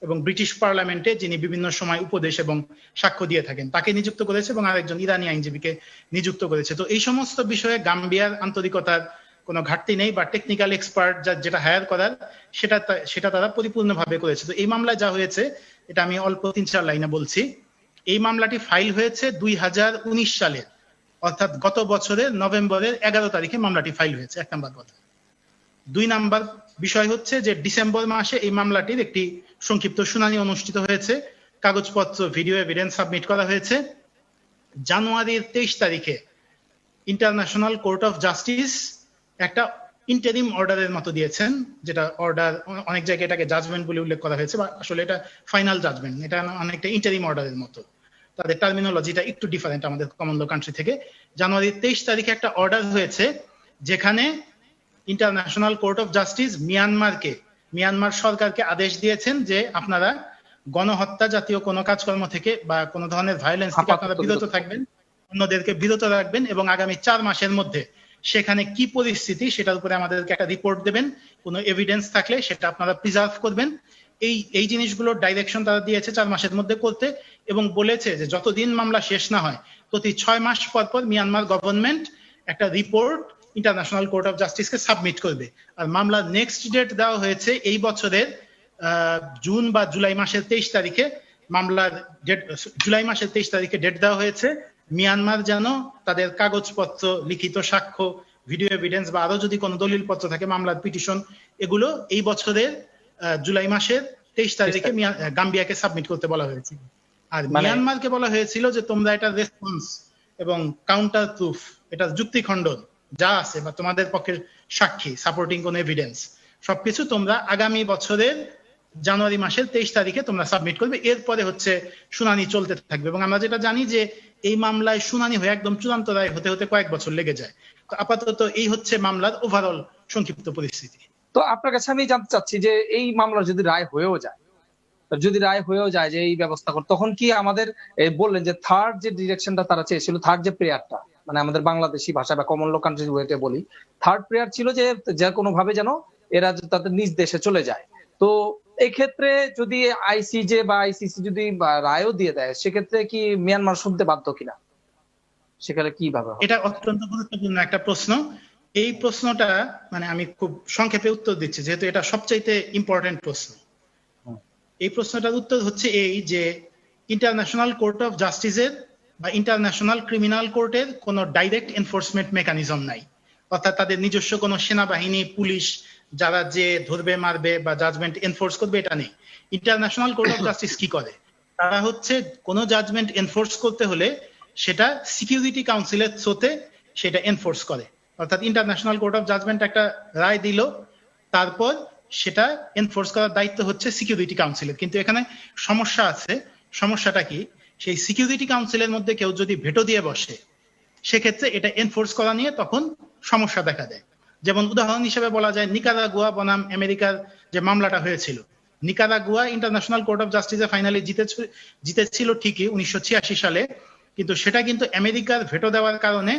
এবং ব্রিটিশ পার্লামেন্টে যিনি বিভিন্ন সময় উপদেশ এবং সাক্ষ্য দিয়ে থাকেন, তাকে নিযুক্ত করেছে। এবং আরেকজন ইরানি আইনজীবীকে নিযুক্ত করেছে। তো এই সমস্ত বিষয়ে গাম্বিয়ার আন্তরিকতার কোনো ঘাটতি নেই, বা টেকনিক্যাল এক্সপার্ট যেটা হায়ার করার সেটা তারা পরিপূর্ণভাবে করেছে। তো এই মামলায় যা হয়েছে এটা আমি অল্প 3-4 লাইনে বলছি। এই মামলাটি ফাইল হয়েছে 2019 সালের অর্থাৎ গত বছরের নভেম্বরের 11 তারিখে মামলাটি ফাইল হয়েছে, 1 নাম্বার কথা। 2 নাম্বার বিষয় হচ্ছে যে ডিসেম্বর মাসে এই মামলাটির একটি সংক্ষিপ্ত শুনানি অনুষ্ঠিত হয়েছে, কাগজপত্র ভিডিও এভিডেন্স সাবমিট করা হয়েছে। জানুয়ারির 23 তারিখে ইন্টারন্যাশনাল কোর্ট অফ জাস্টিস একটা ইন্টারিম অর্ডারের মতো দিয়েছেন, যেটা অর্ডার অনেক জায়গায় এটাকে জাজমেন্ট বলে উল্লেখ করা হয়েছে, বা আসলে এটা ফাইনাল জাজমেন্ট, এটা অনেকটা ইন্টারিম অর্ডারের মতো, তাদের টার্মিনোলজিটা একটু ডিফারেন্ট আমাদের কমন ল কান্ট্রি থেকে। জানুয়ারির 23 তারিখে একটা অর্ডার হয়েছে যেখানে international court of justice Myanmar সরকারকে আদেশ দিয়েছেন যে আপনারা গণহত্যা জাতীয় কোনো কাজকর্ম থেকে বা কোনো ধরনের ভায়োলেন্স থেকে আপনারা বিরত থাকবেন, অন্যদেরকে বিরত রাখবেন, এবং আগামী 4 মাসের মধ্যে সেখানে কি পরিস্থিতি সেটার উপরে আমাদেরকে একটা রিপোর্ট দেবেন, কোনো এভিডেন্স থাকলে সেটা আপনারা প্রিজার্ভ করবেন। এই জিনিসগুলোর ডাইরেকশন তারা দিয়েছে 4 মাসের মধ্যে করতে, এবং বলেছে যে যতদিন মামলা শেষ না হয় প্রতি 6 মাস পর পর মিয়ানমার গভর্নমেন্ট একটা রিপোর্ট ইন্টারন্যাশনাল কোর্ট অফ জাস্টিসকে সাবমিট করবে। আর মামলার নেক্সট ডেট দেওয়া হয়েছে এই বছরের জুন বা জুলাই মাসের 23 তারিখে। জুলাই মাসের 23 তারিখে ডেট দেওয়া হয়েছে মিয়ানমার যেন তাদের কাগজপত্র, লিখিত সাক্ষ্য, ভিডিও এভিডেন্স বা আরো যদি কোনো দলিল পত্র থাকে, মামলার পিটিশন, এগুলো এই বছরের জুলাই মাসের 23 তারিখে গাম্বিয়াকে সাবমিট করতে বলা হয়েছিল। আর মিয়ানমারকে বলা হয়েছিল যে তোমরা এটা রেসপন্স এবং কাউন্টার প্রুফ, এটা যুক্তি খণ্ডন যা আছে বা তোমাদের পক্ষে সাক্ষী সাপোর্টিং কোন এভিডেন্স সবকিছু তোমরা আগামী বছরের জানুয়ারি মাসের 23 তারিখে তোমরা সাবমিট করবে। এরপরে হচ্ছে শুনানি চলতে থাকবে, এবং আমরা যেটা জানি যে এই মামলায় শুনানি হয়ে একদম চূড়ান্ত রায় হতে হতে কয়েক বছর লেগে যায়। তো আপাতত এই হচ্ছে মামলার ওভারঅল সংক্ষিপ্ত পরিস্থিতি। তো আপনার কাছে আমি জানতে চাচ্ছি যে এই মামলার যদি রায় হয়েও যায় যে এই ব্যবস্থা করে, তখন কি আমাদের বললেন যে থার্ড যে ডিরেকশনটা তারা চেয়েছিল, থার্ড যে প্রেয়ারটা, মানে আমাদের বাংলাদেশি ভাষা বা কমন ল কান্ট্রি ওয়েতে বলি, থার্ড প্রেয়ার ছিল যে কোনো ভাবে যেন এরা তাদের নিজ দেশে চলে যায়। তো এই ক্ষেত্রে যদি আইসিজে বা আইসিসি যদি রায়ও দিয়ে দেয়, সেক্ষেত্রে কি মিয়ানমার শুনতে বাধ্য কিনা, সেখানে কিভাবে? এটা অত্যন্ত গুরুত্বপূর্ণ একটা প্রশ্ন। এই প্রশ্নটা মানে আমি খুব সংক্ষেপে উত্তর দিচ্ছি, যেহেতু এটা সবচাইতে ইম্পর্টেন্ট প্রশ্ন। এই প্রশ্নটার উত্তর হচ্ছে এই যে ইন্টারন্যাশনাল কোর্ট অফ জাস্টিসের বা ইন্টারন্যাশনাল ক্রিমিনাল কোর্টের কোনো ডাইরেক্ট এনফোর্সমেন্ট মেকানিজম নাই, অর্থাৎ তাদের নিজস্ব কোনো সেনাবাহিনী, পুলিশ যারা যে ধরবে, মারবে বা জাজমেন্ট এনফোর্স করবে, এটা নেই। ইন্টারন্যাশনাল কোর্ট অফ জাস্টিস কি করে, তারা হচ্ছে কোনো জাজমেন্ট এনফোর্স করতে হলে সেটা সিকিউরিটি কাউন্সিলের থ্রুতে সেটা এনফোর্স করে। অর্থাৎ ইন্টারন্যাশনাল কোর্ট অফ জাজমেন্ট একটা রায় দিল, তারপর সেটা এনফোর্স করার দায়িত্ব হচ্ছে সিকিউরিটি কাউন্সিলের। কিন্তু এখানে সমস্যা আছে। সমস্যাটা কি, সেই সিকিউরিটি কাউন্সিলের মধ্যে কেউ যদি ভেটো দিয়ে বসে, সেক্ষেত্রে এটা এনফোর্স করা নিয়ে তখন সমস্যা দেখা দেয়। যেমন উদাহরণ হিসেবে বলা যায় নিকারাগুয়া বনাম আমেরিকার যে মামলাটা হয়েছিল, নিকারাগুয়া ইন্টারন্যাশনাল কোর্ট অফ জাস্টিসে ফাইনালি জিতেছিল ঠিকই 1986 সালে, কিন্তু সেটা কিন্তু আমেরিকার ভেটো দেওয়ার কারণে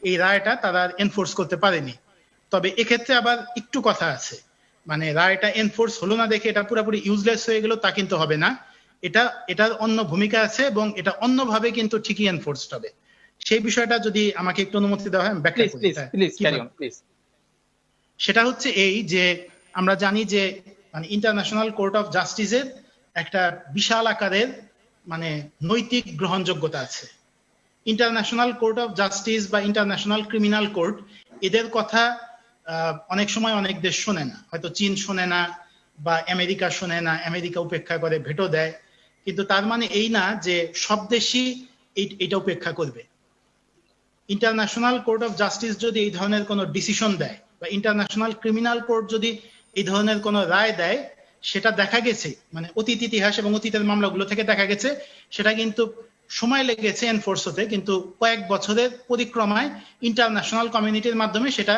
এই রায়টা তারা এনফোর্স করতে পারেনি। তবে এক্ষেত্রে আবার একটু কথা আছে, মানে রায়টা এনফোর্স হলো না দেখে এটা পুরোপুরি ইউজলেস হয়ে গেল তা কিন্তু হবে না। এটার অন্য ভূমিকা আছে এবং এটা অন্যভাবে কিন্তু ঠিকই এনফোর্সড হবে। সেই বিষয়টা যদি আমাকে একটু অনুমতি দেওয়া হয় আমি ব্যাখ্যা করি। সেটা হচ্ছে এই যে আমরা জানি যে মানে ইন্টারন্যাশনাল কোর্ট অফ জাস্টিসের একটা বিশাল আকারের মানে নৈতিক গ্রহণযোগ্যতা আছে। ইন্টারন্যাশনাল কোর্ট অফ জাস্টিস বা ইন্টারন্যাশনাল ক্রিমিনাল কোর্ট, এদের কথা অনেক সময় অনেক দেশ শোনে না, হয়তো চীন শোনে না বা আমেরিকা শোনে না, আমেরিকা উপেক্ষা করে ভেটো দেয়, কিন্তু তার মানে এই না যে সব দেশই এটা উপেক্ষা করবে। ইন্টারন্যাশনাল কোর্ট অফ জাস্টিস যদি এই ধরনের কোনো ডিসিশন দেয় বা ইন্টারন্যাশনাল ক্রিমিনাল কোর্ট যদি এই ধরনের কোনো রায় দেয়, সেটা দেখা গেছে মানে অতীত ইতিহাস এবং অতীতের মামলাগুলো থেকে দেখা গেছে সেটা কিন্তু সময় লেগেছে এনফোর্স হতে, কিন্তু কয়েক বছরের পরিক্রমায় ইন্টারন্যাশনাল কমিউনিটির মাধ্যমে সেটা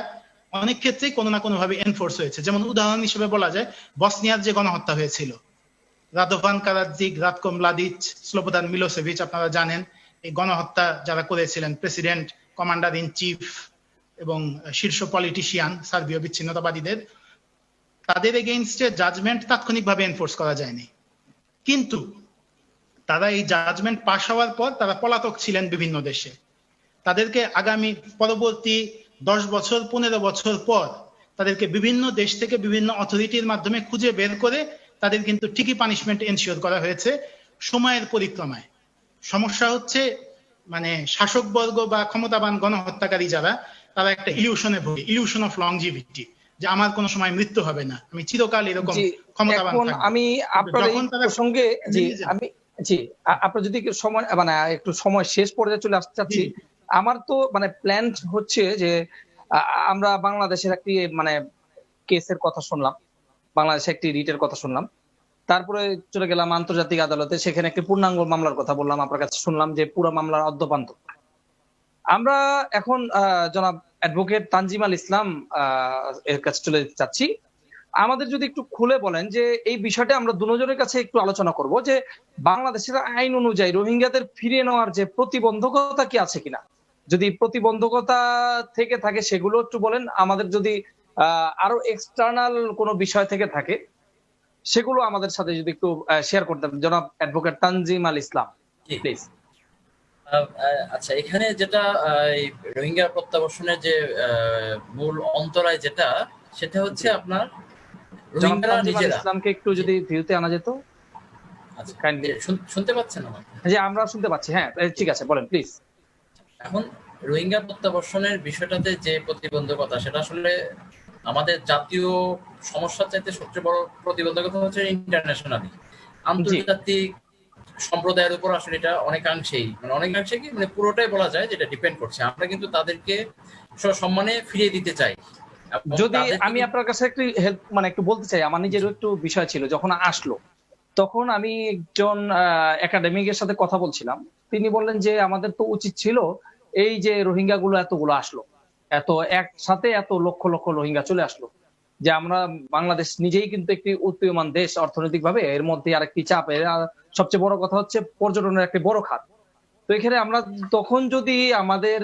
অনেক ক্ষেত্রেই কোনো না কোনো ভাবে এনফোর্স হয়েছে। যেমন উদাহরণ হিসেবে বলা যায় বসনিয়ার যে গণহত্যা হয়েছিল, রাদোভান কারাজিক, রাতকো মলাদিচ, স্লোবোদান মিলোসেভিচ, আপনারা জানেন এই গণহত্যা যারা করেছিলেন প্রেসিডেন্ট, কমান্ডার ইন চিফ এবং শীর্ষ পলিটিশিয়ান সার্বীয় বিচ্ছিন্নতাবাদীদের, তাদের এগেইনস্টে জাজমেন্ট তাৎক্ষণিকভাবে এনফোর্স করা যায়নি, কিন্তু তারা এই জাজমেন্ট পাশ হওয়ার পর তারা পলাতক ছিলেন বিভিন্ন দেশে। তাদেরকে আগামী পরবর্তী 10 বছর 15 বছর পর তাদেরকে বিভিন্ন দেশ থেকে বিভিন্ন অথরিটির মাধ্যমে খুঁজে বের করে তাদের কিন্তু ঠিকই পানিশমেন্ট এনশিওর করা হয়েছে সময়ের পরিক্রমায়। সমস্যা হচ্ছে মানে শাসক বর্গ বা ক্ষমতাবান গণহত্যাকারী যারা, তারা একটা ইলিউশনে ভোগে, ইলিউশন অফ লংজিভিটি, যে আমার কোনো সময় মৃত্যু হবে না, আমি চিরকাল এরকম জি, ক্ষমতাবান এখন থাকবো। আমি আপনার এই যখন তারা প্রসঙ্গে জি আমি জি আপনার যদি একটু সময় মানে একটু সময় শেষ পর্যায়ে চলে আসতে চাচ্ছি। আমার তো মানে প্ল্যান হচ্ছে যে আমরা বাংলাদেশের একটি মানে কেসের কথা শুনলাম, বাংলাদেশে একটি রিটের কথা শুনলাম, তারপরে চলে গেলাম আন্তর্জাতিক আদালতে, সেখানে একটি পূর্ণাঙ্গ মামলার কথা বললাম, আপনার কাছে শুনলাম যে পুরো মামলার অদ্যপান্ত। আমরা এখন জনাব অ্যাডভোকেট তানজিম আল ইসলাম এর কাছে চলে যেতে চাচ্ছি। আমাদের যদি একটু খুলে বলেন যে এই বিষয়টা আমরা দুজনের কাছে একটু আলোচনা করব যে বাংলাদেশের আইন অনুযায়ী রোহিঙ্গাদের ফিরিয়ে নেওয়ার যে প্রতিবন্ধকতা কি আছে কিনা, যদি প্রতিবন্ধকতা থেকে থাকে সেগুলো একটু বলেন। আমাদের যদি আরো এক্সটার্নাল কোনো বিষয় থেকে থাকে সেগুলো আমাদের সাথে যদি একটু শেয়ার করতেন জনাব অ্যাডভোকেট তানজিম আল ইসলাম, প্লিজ। আচ্ছা, এখানে যেটা এই রোহিঙ্গা প্রত্যাবর্তনের যে মূল অন্তরায় যেটা, সেটা হচ্ছে আপনার রোহিঙ্গারা নিজেরা। ইসলামকে একটু যদি ভিউতে আনা যেত। আচ্ছা, শুনতে পাচ্ছেন আমাকে? জি, আমরা শুনতে পাচ্ছি, হ্যাঁ ঠিক আছে, বলেন প্লিজ। এখন রোহিঙ্গা প্রত্যাবর্তনের বিষয়টাতে যে প্রতিবন্ধকতা, সেটা আসলে আমাদের জাতীয় সমস্যার চাইতে সবচেয়ে বড় প্রতিবন্ধকতা হচ্ছে ইন্টারন্যাশনালি, আন্তর্জাতিক সম্প্রদায়ের উপর আসলে এটা অনেকাংশেই কি মানে পুরোটাই বলা যায় যেটা ডিপেন্ড করছে। আমরা কিন্তু তাদেরকে সসম্মানে ফিরিয়ে দিতে চাই। যদি আমি আপনার কাছে একটু হেল্প মানে একটু বলতে চাই, আমার নিজেরও একটু বিষয় ছিল যখন আসলো, তখন আমি একজন একাডেমিকের সাথে কথা বলছিলাম। তিনি বললেন যে আমাদের তো উচিত ছিল এই যে রোহিঙ্গা গুলো এতগুলো আসলো, এত একসাথে এত লক্ষ লক্ষ রোহিঙ্গা চলে আসলো, যে আমরা বাংলাদেশ নিজেই কিন্তু একটি উদীয়মান দেশ অর্থনৈতিক ভাবে, এর মধ্যে আরেকটি চাপ, এর সবচেয়ে বড় কথা হচ্ছে পর্যটনের একটি বড় খাত। তো এখানে আমরা তখন যদি আমাদের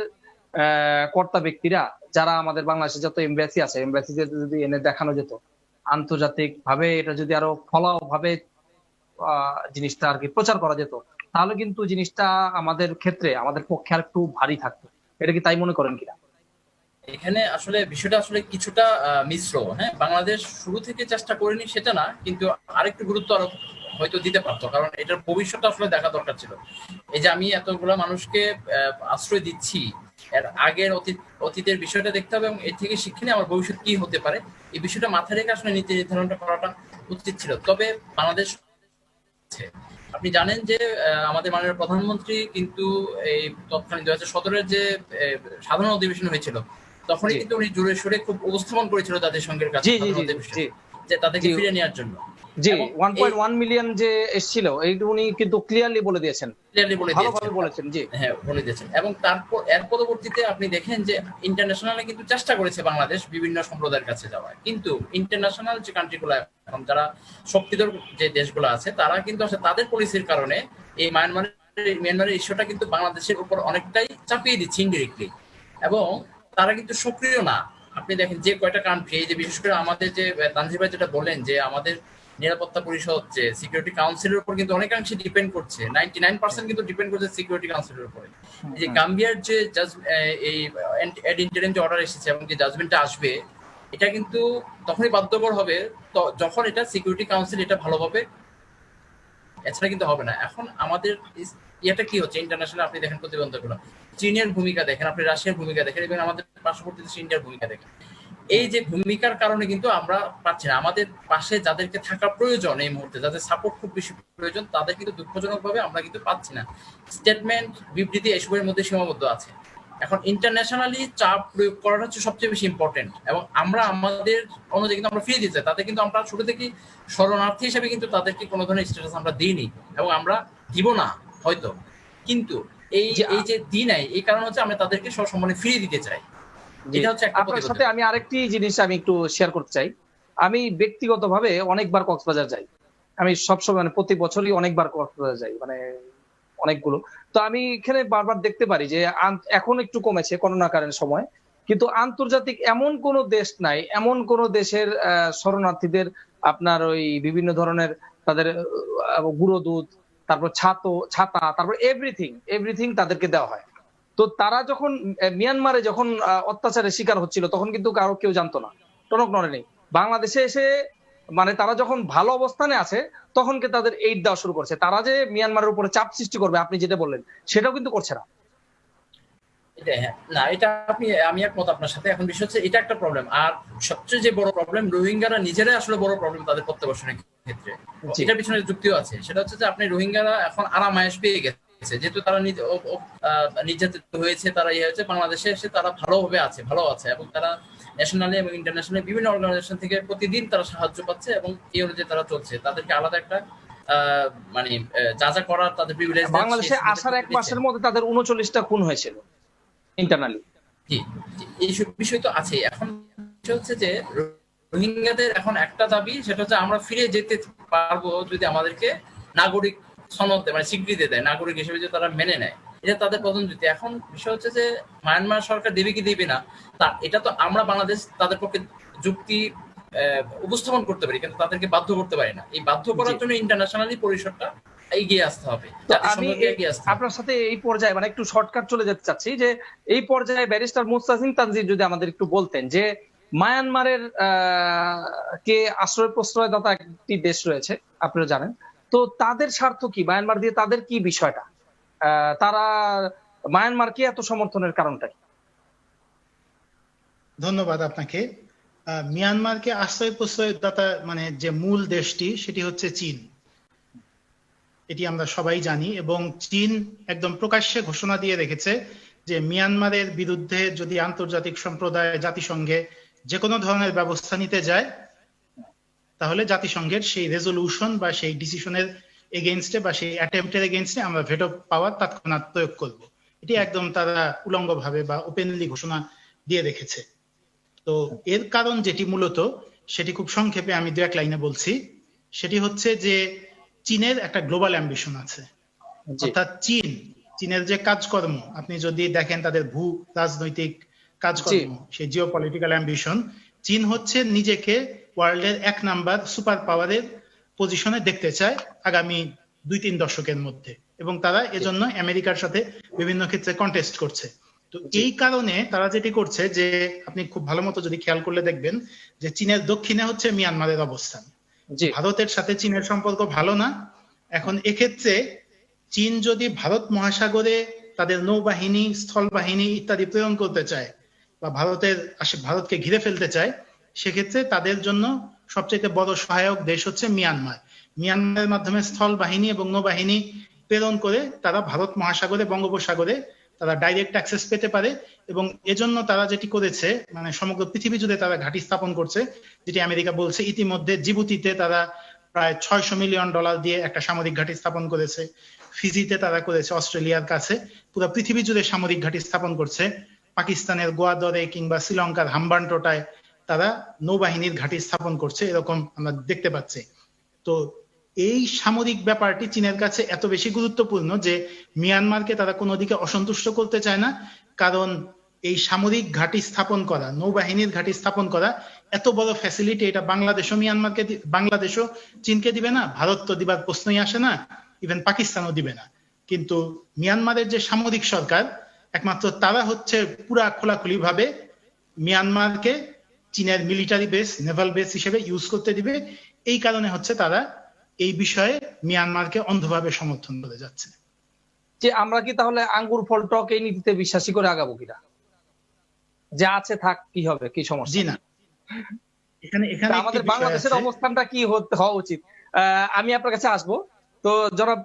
কর্তা ব্যক্তিরা যারা আমাদের বাংলাদেশে যত এমবাসি আছে, এমবাসিতে যদি এনে দেখানো যেত আন্তর্জাতিক ভাবে, এটা যদি আরো ফলাও ভাবে জিনিসটা আর কি প্রচার করা যেত, তাহলে কিন্তু জিনিসটা আমাদের ক্ষেত্রে আমাদের পক্ষে আর একটু ভারী থাকতো। এটা কি তাই মনে করেন কিনা? এখানে আসলে বিষয়টা আসলে কিছুটা মিশ্র। হ্যাঁ, বাংলাদেশ শুরু থেকে চেষ্টা করেনি সেটা না, কিন্তু আরেকটু গুরুত্ব আরো হয়তো দিতে পারতো, কারণ এটার ভবিষ্যৎটা আসলে দেখা দরকার ছিল। এই যে আমি এতগুলা মানুষকে আশ্রয় দিচ্ছি, এর আগের অতীতের বিষয়টা দেখতে হবে এবং এর থেকে শিক্ষা নিয়ে আমার ভবিষ্যৎ কি হতে পারে, এই বিষয়টা মাথায় রেখে আসলে নীতি নির্ধারণটা করাটা উচিত ছিল। তবে বাংলাদেশ, আপনি জানেন যে আমাদের মাননীয় প্রধানমন্ত্রী কিন্তু এই তৎকালীন 2017-এর যে সাধারণ অধিবেশন হয়েছিল, তখনই কিন্তু উনি জোরে সোরে খুব উপস্থাপন করেছিল জাতিসংঘের কাছে যে তাদেরকে ফিরিয়ে নেওয়ার জন্য। জি, 1.1 মিলিয়ন যে এসেছিল এইটা উনি কিন্তু ক্লিয়ারলি বলে দিয়েছেন, ভালোভাবে বলেছেন। জি হ্যাঁ, বলে দিয়েছেন। এবং তারপর এর পরবর্তীতে আপনি দেখেন যে ইন্টারন্যাশনালে কিন্তু চেষ্টা করেছে বাংলাদেশ বিভিন্ন সম্প্রদায়ের কাছে যাওয়ার, কিন্তু ইন্টারন্যাশনাল যে কান্ট্রিগুলো এখন যারা শক্তিধর যে দেশগুলো আছে, তারা কিন্তু তাদের পলিসির কারণে এই মিয়ানমারের ইস্যুটা কিন্তু বাংলাদেশের উপর অনেকটাই চাপিয়ে দিচ্ছে ইনডিরেক্টলি, এবং তারা কিন্তু সক্রিয় না। আপনি দেখেন যে কয়টা কান্ট্রি, এই যে বিশেষ করে আমাদের যে তানজিম ভাই যেটা বললেন যে আমাদের নিরাপত্তা পরিষদ যে সিকিউরিটি কাউন্সিলের উপর কিন্তু অনেকাংশে ডিপেন্ড করছে, 99% কিন্তু ডিপেন্ড করছে সিকিউরিটি কাউন্সিলের উপরে। এই যে গাম্বিয়ার যে এই এড ইন্টারিম যে অর্ডার এসেছে এবং যে জাজমেন্টটা আসবে, এটা কিন্তু তখনই বাধ্যকর হবে যখন এটা সিকিউরিটি কাউন্সিল এটা ভালোভাবে, এছাড়া কিন্তু হবে না। এখন আমাদের ইয়েটা কি হচ্ছে, ইন্টারন্যাশনাল আপনি দেখেন প্রতিবন্ধকগুলো, চীনের ভূমিকা দেখেন, আপনি রাশিয়ার ভূমিকা দেখেন, এবং আমাদের পার্শ্ববর্তী দেশ ইন্ডিয়ার ভূমিকা দেখেন। এই যে ভূমিকার কারণে কিন্তু আমরা পাচ্ছি না। আমাদের পাশে যাদেরকে থাকা প্রয়োজন এই মুহূর্তে, যাদের সাপোর্ট খুব বেশি প্রয়োজন, তাদের কিন্তু দুঃখজনক ভাবে আমরা কিন্তু পাচ্ছি না। স্টেটমেন্ট, বিবৃতি এসবের মধ্যে সীমাবদ্ধ আছে। এখন ইন্টারন্যাশনালি চাপ প্রয়োগ করাটা হচ্ছে সবচেয়ে বেশি ইম্পর্টেন্ট, এবং আমরা আমাদের অনুযায়ী কিন্তু আমরা ফিরে দিতে চাই। তাতে কিন্তু আমরা ছোট থেকে শরণার্থী হিসেবে কিন্তু তাদেরকে কোনো ধরনের স্ট্যাটাস আমরা দিইনি, এবং আমরা দিব না হয়তো, কিন্তু এই যে দিই নাই, এই কারণ হচ্ছে আমরা তাদেরকে সসম্মানে ফিরিয়ে দিতে চাই। আপনার সাথে আমি আরেকটি জিনিস আমি একটু শেয়ার করতে চাই। আমি ব্যক্তিগতভাবে অনেকবার কক্সবাজার যাই, আমি সবসময় মানে প্রতি বছরই অনেকবার কক্সবাজার যাই, মানে অনেকগুলো। তো আমি এখানে বারবার দেখতে পারি যে এখন একটু কমেছে করোনা কালীন সময়, কিন্তু আন্তর্জাতিক এমন কোন দেশ নাই, এমন কোন দেশের শরণার্থীদের আপনার ওই বিভিন্ন ধরনের তাদের গুঁড়ো দুধ, তারপর ছাতা, তারপর এভরিথিং তাদেরকে দেওয়া হয়। তো তারা যখন মিয়ানমারে যখন অত্যাচারের শিকার হচ্ছিল, তখন কিন্তু কারো কেউ জানতো না, টনক নড়েনি। বাংলাদেশে এসে মানে তারা যখন ভালো অবস্থানে আছে, তখন তাদের এইড দেওয়া শুরু করছে। তারা যে মিয়ানমারের উপরে চাপ সৃষ্টি করবে, আপনি যেটা বললেন, সেটাও কিন্তু করছে না। হ্যাঁ, না এটা আমি একমত আপনার সাথে। এখন বিষয় হচ্ছে এটা একটা প্রবলেম, আর সবচেয়ে যে বড় প্রবলেম, রোহিঙ্গারা নিজেরাই আসলে বড় প্রবলেম তাদের প্রত্যাবাসনের ক্ষেত্রে। জি এটার পিছনে যুক্তিও আছে, সেটা হচ্ছে যে আপনি রোহিঙ্গারা এখন আরাম আয়েশ পেয়ে গেছে, যেহেতু তারা নির্যাতিত হয়েছে, তারা ইয়ে হয়েছে, বাংলাদেশে এসে তারা ভালো আছে, এবং তারা ন্যাশনালি এবং ইন্টারন্যাশনালি বিভিন্ন অর্গানাইজেশন থেকে প্রতিদিন তারা সাহায্য পাচ্ছে, এবং এই অনুযায়ী তারা চলছে। তাদেরকে আলাদা একটা মানে যা যা করার তাদের প্রিভিলেজ বাংলাদেশে আসার 1 মাসের মধ্যে তাদের 39টা খুন হয়েছিল ইন্টারনালি। জি, এইসব বিষয় তো আছে। এখন বিষয় হচ্ছে যে রোহিঙ্গাদের এখন একটা দাবি, সেটা হচ্ছে আমরা ফিরে যেতে পারবো যদি আমাদেরকে নাগরিক সনদ দেয়, মানে স্বীকৃতি দেয়, নাগরিক হিসেবে যে তারা মেনে নেয়, এটা তাদের প্রথম যুক্তি। এখন বিষয় হচ্ছে যে মায়ানমার সরকার দেবে কি দেবে না, তা এটা তো আমরা বাংলাদেশ তাদের পক্ষে যুক্তি উপস্থাপন করতে পারি, কিন্তু তাদেরকে বাধ্য করতে পারি না। এই বাধ্য করার জন্য ইন্টারন্যাশনালি পরিসরটা এগিয়ে আসতে হবে, তো আমি আপনার সাথে এই পর্যায়ে মানে একটু শর্টকাট চলে যেতে চাচ্ছি, যে এই পর্যায়ে ব্যারিস্টার মুস্তাসিম তানজির যদি আমাদের একটু বলতেন যে মায়ানমারের কে আশ্রয় প্রশ্রয়দাতা একটি দেশ রয়েছে আপনারা জানেন, তো তাদের স্বার্থ কি, মায়ানমার দিয়ে তাদের কি বিষয়টা, তারা মায়ানমারকে এত সমর্থনের কারণটা কি? ধন্যবাদ আপনাকে। মিয়ানমারকে আশ্রয় প্রশ্রয়দাতা মানে যে মূল দেশটি সেটি হচ্ছে চীন, এটি আমরা সবাই জানি। এবং চীন একদম প্রকাশ্যে ঘোষণা দিয়ে রেখেছে যে মিয়ানমারের বিরুদ্ধে যদি আন্তর্জাতিক সম্প্রদায় জাতিসংঘে যে কোনো ধরনের ব্যবস্থা নিতে যায়, তাহলে জাতিসংঘের সেই রেজলিউশন বা সেই ডিসিশনের এগেইনস্টে বা সেই অ্যাটেম্পটের এগেইনস্টে আমরা ভেটো পাওয়ার তৎক্ষণাৎ প্রয়োগ করব। এটি একদম তারা উলঙ্গভাবে বা ওপেনলি ঘোষণা দিয়ে রেখেছে। তো এর কারণ যেটি মূলত, সেটি খুব সংক্ষেপে আমি 2-1 লাইনে বলছি। সেটি হচ্ছে যে চীনের একটা গ্লোবাল অ্যাম্বিশন আছে, অর্থাৎ চীনের যে কাজকর্ম আপনি যদি দেখেন, তাদের ভূ রাজনৈতিক কাজকর্ম, সেই জিওপলিটিক্যাল অ্যাম্বিশন, চীন হচ্ছে নিজেকে ওয়ার্ল্ডের 1 নাম্বার সুপার পাওয়ারের পজিশনে দেখতে চায় আগামী 2-3 দশকের মধ্যে, এবং তারা এজন্য আমেরিকার সাথে বিভিন্ন ক্ষেত্রে কন্টেস্ট করছে। তো এই কারণে তারা যেটি করছে, যে আপনি খুব ভালো মতো যদি খেয়াল করলে দেখবেন যে চীনের দক্ষিণে হচ্ছে মিয়ানমারের অবস্থান, ভারতের সাথে চীনের সম্পর্ক ভালো না। এখন এক্ষেত্রে চীন যদি ভারত মহাসাগরে তাদের নৌবাহিনী, স্থল বাহিনী ইত্যাদি প্রেরণ করতে চায় বা ভারতকে ঘিরে ফেলতে চায়, সেক্ষেত্রে তাদের জন্য সবচেয়ে বড় সহায়ক দেশ হচ্ছে মিয়ানমার। মিয়ানমারের মাধ্যমে স্থল বাহিনী এবং নৌবাহিনী প্রেরণ করে তারা ভারত মহাসাগরে, বঙ্গোপসাগরে তারা ডাইরেক্ট অ্যাক্সেস পেতে পারে। এবং এজন্য তারা যেটি করেছে, মানে সমগ্র পৃথিবী জুড়ে তারা ঘাঁটি স্থাপন করছে, যেটি আমেরিকা বলছে। ইতিমধ্যে জিবুতিতে তারা প্রায় $600 মিলিয়ন দিয়ে একটা সামরিক ঘাঁটি স্থাপন করেছে। ফিজিতে তারা করেছে, অস্ট্রেলিয়ার কাছে। পুরো পৃথিবী জুড়ে সামরিক ঘাঁটি স্থাপন করছে। পাকিস্তানের গোয়াদরে কিংবা শ্রীলঙ্কার হাম্বানটোটায় তারা নৌবাহিনীর ঘাঁটি স্থাপন করছে, এরকম আমরা দেখতে পাচ্ছি। তো এই সামরিক ব্যাপারটি চীনের কাছে এত বেশি গুরুত্বপূর্ণ যে মিয়ানমারকে তারা কোনো দিকে অসন্তুষ্ট করতে চায় না, কারণ এই সামরিক ঘাঁটি স্থাপন করা, নৌবাহিনীর ঘাঁটি স্থাপন করা এত বড় ফ্যাসিলিটি, এটা বাংলাদেশও চীনকে দিবে না, ভারত তো দিবার প্রশ্নই আসে না, ইভেন পাকিস্তানও দিবে না। কিন্তু মিয়ানমারের যে সামরিক সরকার, একমাত্র তারা হচ্ছে পুরা খোলাখুলি ভাবে মিয়ানমারকে চীনের মিলিটারি বেস, নেভাল বেস হিসেবে ইউজ করতে দিবে। এই কারণে হচ্ছে তারা এই বিষয়ে মিয়ানমারকে অন্ধভাবে সমর্থন করে যাচ্ছে। যে আমরা কি তাহলে আঙ্গুর ফল টক এই নীতিতে বিশ্বাসী করে আগাবো কিনা, যা আছে থাক, কি হবে, কি সমস্যা? জি না, এখানে আমাদের বাংলাদেশের অবস্থানটা কি হওয়া উচিত? আমি আপনার কাছে আসবো। তো জনাব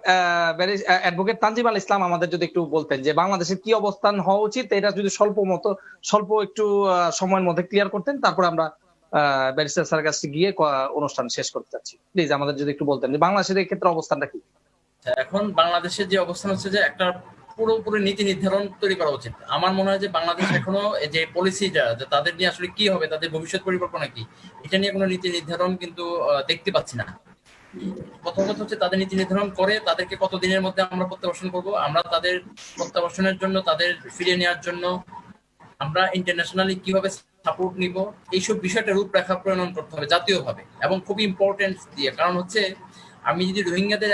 অ্যাডভোকেট তানজিম আল ইসলাম আমাদের যদি একটু বলতেন যে বাংলাদেশের কি অবস্থান হওয়া উচিত, এটা যদি স্বল্প একটু সময়ের মধ্যে ক্লিয়ার করতেন, তারপর আমরা ব্যারিস্টার স্যারের কাছে গিয়ে অনুষ্ঠান শেষ করতে চাচ্ছি। প্লিজ আমাদের যদি একটু বলতেন যে বাংলাদেশের ক্ষেত্রে অবস্থানটা কি। এখন বাংলাদেশের যে অবস্থান হচ্ছে যে একটা পুরোপুরি নীতি নির্ধারণ তৈরি করা উচিত। আমার মনে হয় যে বাংলাদেশ এখনো যে পলিসিটা, তাদের নিয়ে আসলে কি হবে, তাদের ভবিষ্যৎ পরিকল্পনা কি, এটা নিয়ে কোনো নীতি নির্ধারণ কিন্তু দেখতে পাচ্ছি না। প্রথম কথা হচ্ছে তাদের নীতি নির্ধারণ করে তাদেরকে কতদিনের মধ্যে আমরা প্রত্যাবাসন করব, আমরা তাদের প্রত্যাবাসনের জন্য, তাদের ফিরিয়ে নেওয়ার জন্য আমরা ইন্টারন্যাশনালি কিভাবে সাপোর্ট নিব, এইসব বিষয়টা রূপরেখা প্রণয়ন করতে হবে জাতীয়ভাবে, এবং খুব ইম্পর্টেন্ট দিয়ে। কারণ হচ্ছে আমি যদি রোহিঙ্গাদের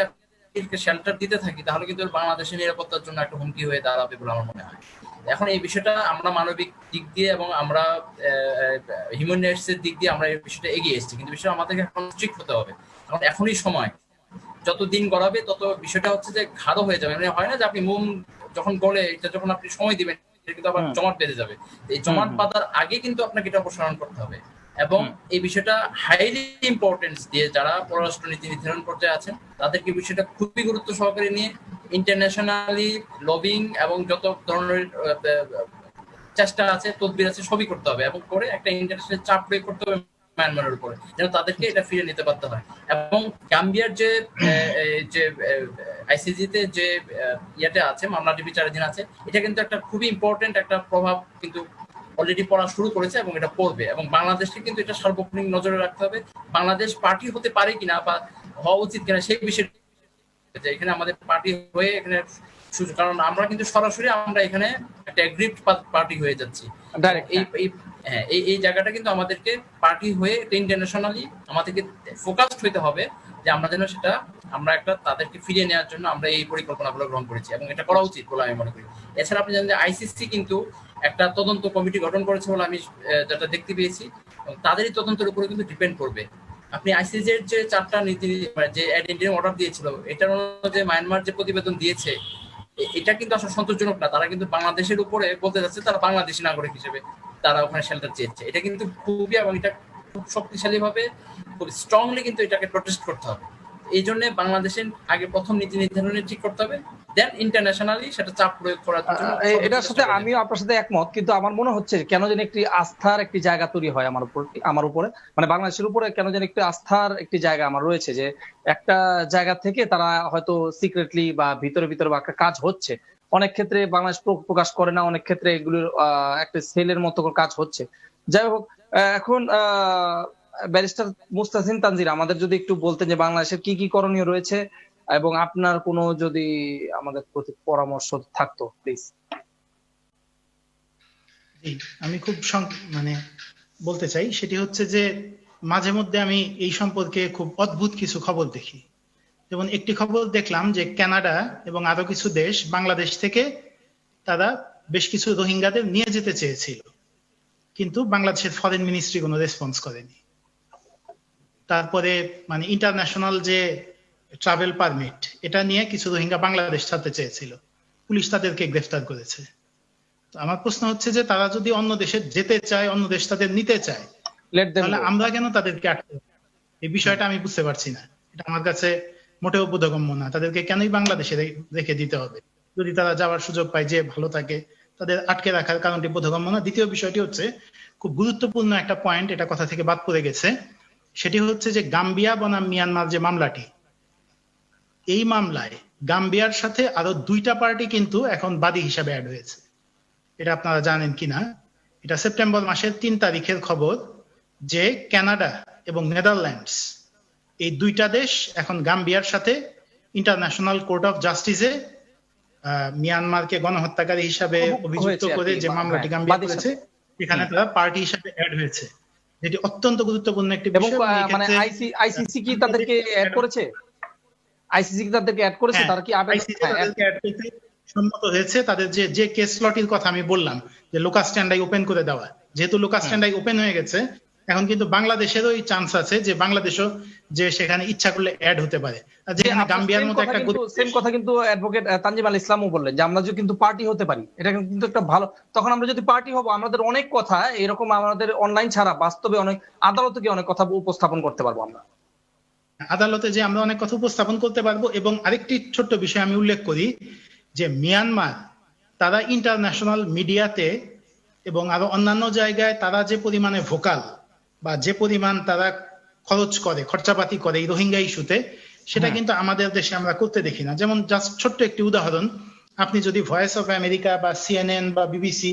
শেল্টার দিতে থাকি, তাহলে কিন্তু বাংলাদেশের নিরাপত্তার জন্য একটা হুমকি হয়ে দাঁড়াবে বলে আমার মনে হয়। এখন এই বিষয়টা আমরা মানবিক দিক দিয়ে এবং আমরা হিউম্যান রাইটস এর দিক দিয়ে আমরা এই বিষয়টা এগিয়ে এসেছি, কিন্তু বিষয়টা আমাদেরকে এখন স্ট্রিক্ট হতে হবে। কারণ এখনই সময়, যত দিন গড়াবে তত বিষয়টা হচ্ছে যে ঘাড়ো হয়ে যাবে। মানে হয় না যে আপনি মোম যখন গলে, এটা যখন আপনি সময় দিবেন এটা কিন্তু আবার হুম। জমাট বেঁধে যাবে। এই হুম, জমাট হুম, বাঁধার আগে কিন্তু আপনাকে এটা অপসারণ করতে হবে। এবং হুম। এই বিষয়টা হাইলি ইম্পর্টেন্স দিয়ে যারা পররাষ্ট্র নীতি নির্ধারণ পর্যায়ে আছেন তাদেরকে বিষয়টা খুবই গুরুত্ব সহকারে নিয়ে ইন্টারন্যাশনালি লবিং এবং যত ধরনের চেষ্টা আছে, তদবির আছে, সবই করতে হবে এবং করে একটা ইন্টারন্যাশনাল চাপ প্রয়োগ করতে হবে মায়ানমারের উপরে যেন তাদেরকে এটা ফিরে নিতে পারতে হয়। এবং গাম্বিয়ার যে যে আইসিজি তে যে ইয়েটা আছে, মামলাটি বিচারাধীন আছে, এটা কিন্তু একটা খুবই ইম্পর্টেন্ট একটা প্রভাব কিন্তু অলরেডি পড়া শুরু করেছে এবং এটা পড়বে। এবং বাংলাদেশকে কিন্তু এটা সার্বক্ষণিক নজরে রাখতে হবে। বাংলাদেশ পার্টি হতে পারে কিনা বা হওয়া উচিত কিনা সেই বিষয়ে যে এখানে আমাদের পার্টি হয়ে এখানে কারণ আমরা কিন্তু সরাসরি আমরা এখানে একটা এগ্রিড পার্টি হয়ে যাচ্ছি। ডাইরেক্ট। এই জায়গাটা কিন্তু আমাদেরকে পার্টি হয়ে ইন্টারন্যাশনালি আমাদেরকে ফোকাসড হইতে হবে যে আমরা যেন সেটা আমরা একটা তাদেরকে ফিরিয়ে নেওয়ার জন্য আমরা এই পরিকল্পনাগুলো গ্রহণ করেছি এবং এটা করা উচিত বলে আমি মনে করি। এছাড়া আপনি জানেন যে আইসিসি কিন্তু একটা তদন্ত কমিটি গঠন করেছে বলে আমি যেটা দেখতে পেয়েছি, তাদেরই তদন্তের উপরে কিন্তু ডিপেন্ড করবে। আপনি আইসিসি এর যে 4টা নীতি যে অ্যাডেন্ডিং অর্ডার দিয়েছিল, এটার অনুযায়ী মায়ানমার যে প্রতিবেদন দিয়েছে এটা কিন্তু আসলে সন্তোষজনক না। তারা কিন্তু বাংলাদেশের উপরে বলতে যাচ্ছে তারা বাংলাদেশি নাগরিক হিসেবে তারা ওখানে শেল্টার চেয়েছে। এটা কিন্তু খুবই এবং এটা খুব শক্তিশালী ভাবে খুব স্ট্রংলি কিন্তু এটাকে প্রোটেস্ট করতে হবে। এই জন্য বাংলাদেশের আগে প্রথম নীতি নির্ধারণে ঠিক করতে হবে, দেন ইন্টারন্যাশনালি সেটা চাপ প্রয়োগ করার জন্য এটার সাথে আমিও আপনার সাথে একমত, কিন্তু আমার মনে হচ্ছে কেন যেন একটি আস্থার একটি জায়গা তৈরি হয় আমার উপরে, মানে বাংলাদেশের উপরে কেন যেন একটি আস্থার একটি জায়গা আমার রয়েছে, যে একটা জায়গা থেকে তারা হয়তো সিক্রেটলি বা ভিতরে ভিতরে বা একটা কাজ হচ্ছে। অনেক ক্ষেত্রে বাংলাদেশ প্রকাশ করে না, অনেক ক্ষেত্রে এগুলোর একটা সেলের মতো করে কাজ হচ্ছে। যাই হোক, এখন ব্যারিস্টার মুস্তাসিম তানজির আমাদের যদি একটু বলতেন যে বাংলাদেশের কি কি করণীয় রয়েছে এবং আপনার কোনো যদি আমাদের প্রতি পরামর্শ থাকতো প্লিজ। জি, আমি খুব মানে বলতে চাই সেটি হচ্ছে যে মাঝে মধ্যে আমি এই সম্পর্কে খুব অদ্ভুত কিছু খবর দেখি। যেমন একটি খবর দেখলাম যে কানাডা এবং আরো কিছু দেশ বাংলাদেশ থেকে তারা বেশ কিছু রোহিঙ্গাদের নিয়ে যেতে চেয়েছিল, কিন্তু বাংলাদেশের ফরেন মিনিস্ট্রি কোনো রেসপন্স করেনি। তারপরে মানে ইন্টারন্যাশনাল যে ট্রাভেল পারমিট, এটা নিয়ে কিছু রোহিঙ্গা বাংলাদেশ ছাড়তে চেয়েছিল, পুলিশ তাদেরকে গ্রেফতার করেছে। তো আমার প্রশ্ন হচ্ছে যে তারা যদি অন্য দেশে যেতে চায়, অন্য দেশ তাদের নিতে চায়, লেট দেম তাহলে গো। আমরা কেন তাদেরকে আটকে? এই বিষয়টা আমি বুঝতে পারছি না। এটা আমার কাছে মোটেও বোধগম্য না। তাদেরকে কেনই বাংলাদেশে রেখে দিতে হবে? যদি তারা যাওয়ার সুযোগ পায়, যে ভালো থাকে, তাদের আটকে রাখার কারণটি বোধগম্য না। দ্বিতীয় বিষয়টি হচ্ছে খুব গুরুত্বপূর্ণ একটা পয়েন্ট, এটা কথা থেকে বাদ পড়ে গেছে। সেটি হচ্ছে যে গাম্বিয়া বনাম মিয়ানমার যে মামলাটি, এই মামলায় গাম্বিয়ার সাথে আরো 2টা পার্টি কিন্তু এখন বাদী হিসাবে অ্যাড হয়েছে। এটা আপনারা জানেন কিনা? এটা সেপ্টেম্বর মাসের 3 তারিখের খবর, যে কানাডা এবং নেদারল্যান্ডস এই 2টা দেশ এখন গাম্বিয়ার সাথে ইন্টারন্যাশনাল কোর্ট অফ জাস্টিসে মিয়ানমারকে গণহত্যাকারী হিসাবে অভিযুক্ত করে যে মামলাটি গাম্বিয়া করেছে, এখানে তারা পার্টি হিসাবে অ্যাড হয়েছে, যেটি অত্যন্ত গুরুত্বপূর্ণ একটি এবং বিষয়। মানে আইসিসি কি তাদেরকে অ্যাড করেছে? আইসিসি কি তাদেরকে অ্যাড করেছে? তারা কি আইসিসি তাদেরকে অ্যাড করতে সম্মত হয়েছে। তাদের যে কেস স্লটের কথা আমি বললাম, যে লোকাস স্ট্যান্ডাই ওপেন করে দেওয়া, যেহেতু লোকাস স্ট্যান্ডাই ওপেন হয়ে গেছে, এখন কিন্তু বাংলাদেশেরও এই চান্স আছে যে বাংলাদেশও যে সেখানে ইচ্ছা করলে অ্যাড হতে পারে। আর যেখানে গাম্বিয়ার মতো একটা সেম কথা কিন্তু অ্যাডভোকেট তানজিম আল ইসলামও বললেন, যে আমরা কিন্তু পার্টি হতে পারি, এটা কিন্তু একটা ভালো। তখন আমরা যদি পার্টি হব, আমাদের অনেক কথা এরকম আমাদের অনলাইন ছাড়া বাস্তবে অনেক আদালতে গিয়ে অনেক কথা উপস্থাপন করতে পারবো আমরা। আদালতে যে আমরা অনেক কথা উপস্থাপন করতে পারবো। এবং আরেকটি ছোট্ট বিষয় আমি উল্লেখ করি, যে মিয়ানমার তারা ইন্টারন্যাশনাল মিডিয়াতে এবং আরো অন্যান্য জায়গায় তারা যে পরিমাণে ভোকাল, বা যে পরিমাণ তারা খরচাপাতি করে এই রোহিঙ্গা ইস্যুতে, সেটা কিন্তু আমাদের দেশে আমরা করতে দেখি না। যেমন জাস্ট ছোট্ট একটি উদাহরণ, আপনি যদি ভয়েস অফ আমেরিকা বা সিএনএন বা বিবিসি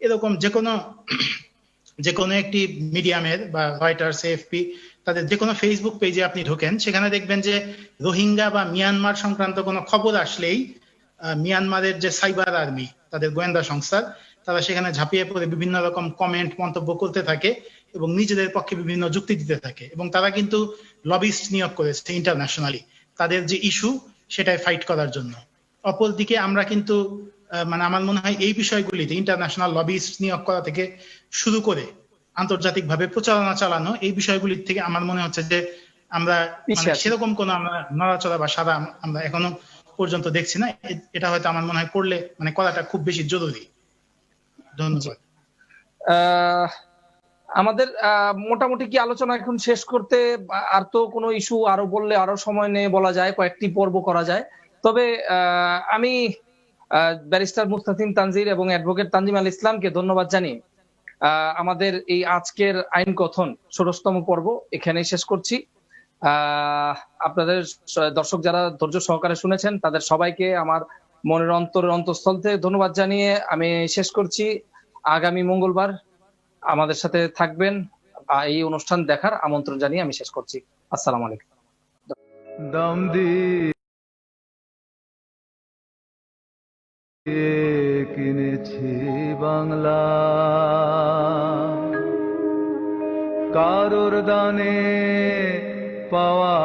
এরকম যে কোনো একটি মিডিয়ামের, বা রয়টার্স, এএফপি, তাদের যে কোনো ফেসবুক পেজে আপনি ঢোকেন, সেখানে দেখবেন যে রোহিঙ্গা বা মিয়ানমার সংক্রান্ত কোনো খবর আসলেই মিয়ানমারের যে সাইবার আর্মি, তাদের গোয়েন্দা সংস্থা, তারা সেখানে ঝাঁপিয়ে পড়ে বিভিন্ন রকম কমেন্ট মন্তব্য করতে থাকে এবং নিজেদের পক্ষে বিভিন্ন যুক্তি দিতে থাকে। এবং তারা কিন্তু লবিস্ট নিয়োগ করেছে ইন্টারন্যাশনালি তাদের যে ইস্যু সেটাই ফাইট করার জন্য। অপরদিকে আমরা কিন্তু মানে আমার মনে হয় এই বিষয়গুলিতে ইন্টারন্যাশনাল লবিস্ট নিয়োগ করা থেকে শুরু করে আন্তর্জাতিকভাবে প্রচারণা চালানো, এই বিষয়গুলির থেকে আমার মনে হচ্ছে যে আমরা সেরকম কোনো আমরা নড়াচড়া বা সাদা আমরা এখনো পর্যন্ত দেখছি না। এটা হয়তো আমার মনে হয় করলে মানে করাটা খুব বেশি জরুরি। ধন্যবাদ। আহ, আমাদের মোটামুটি কি আলোচনা এখন শেষ করতে, আর তো কোনো ইস্যু আরো বললে আরো সময় নিয়ে বলা যায়, কয়েকটি পর্ব করা যায়। তবে আমি ব্যারিস্টার মুস্তাসিম তানজির এবং অ্যাডভোকেট তানজিম আল ইসলামকে ধন্যবাদ জানিয়ে আমাদের এই আজকের আইন কথন ১৬তম পর্ব এখানেই শেষ করছি। আপনাদের দর্শক যারা ধৈর্য সহকারে শুনেছেন তাদের সবাইকে আমার মনের অন্তরের অন্তঃস্থল থেকে ধন্যবাদ জানিয়ে আমি শেষ করছি। আগামী মঙ্গলবার আমাদের সাথে থাকবেন, এই অনুষ্ঠান দেখার আমন্ত্রণ জানিয়ে আমি শেষ করছি। আসসালামু আলাইকুম। দম দিয়ে কিনেছি বাংলা, কারোর দানে পাওয়া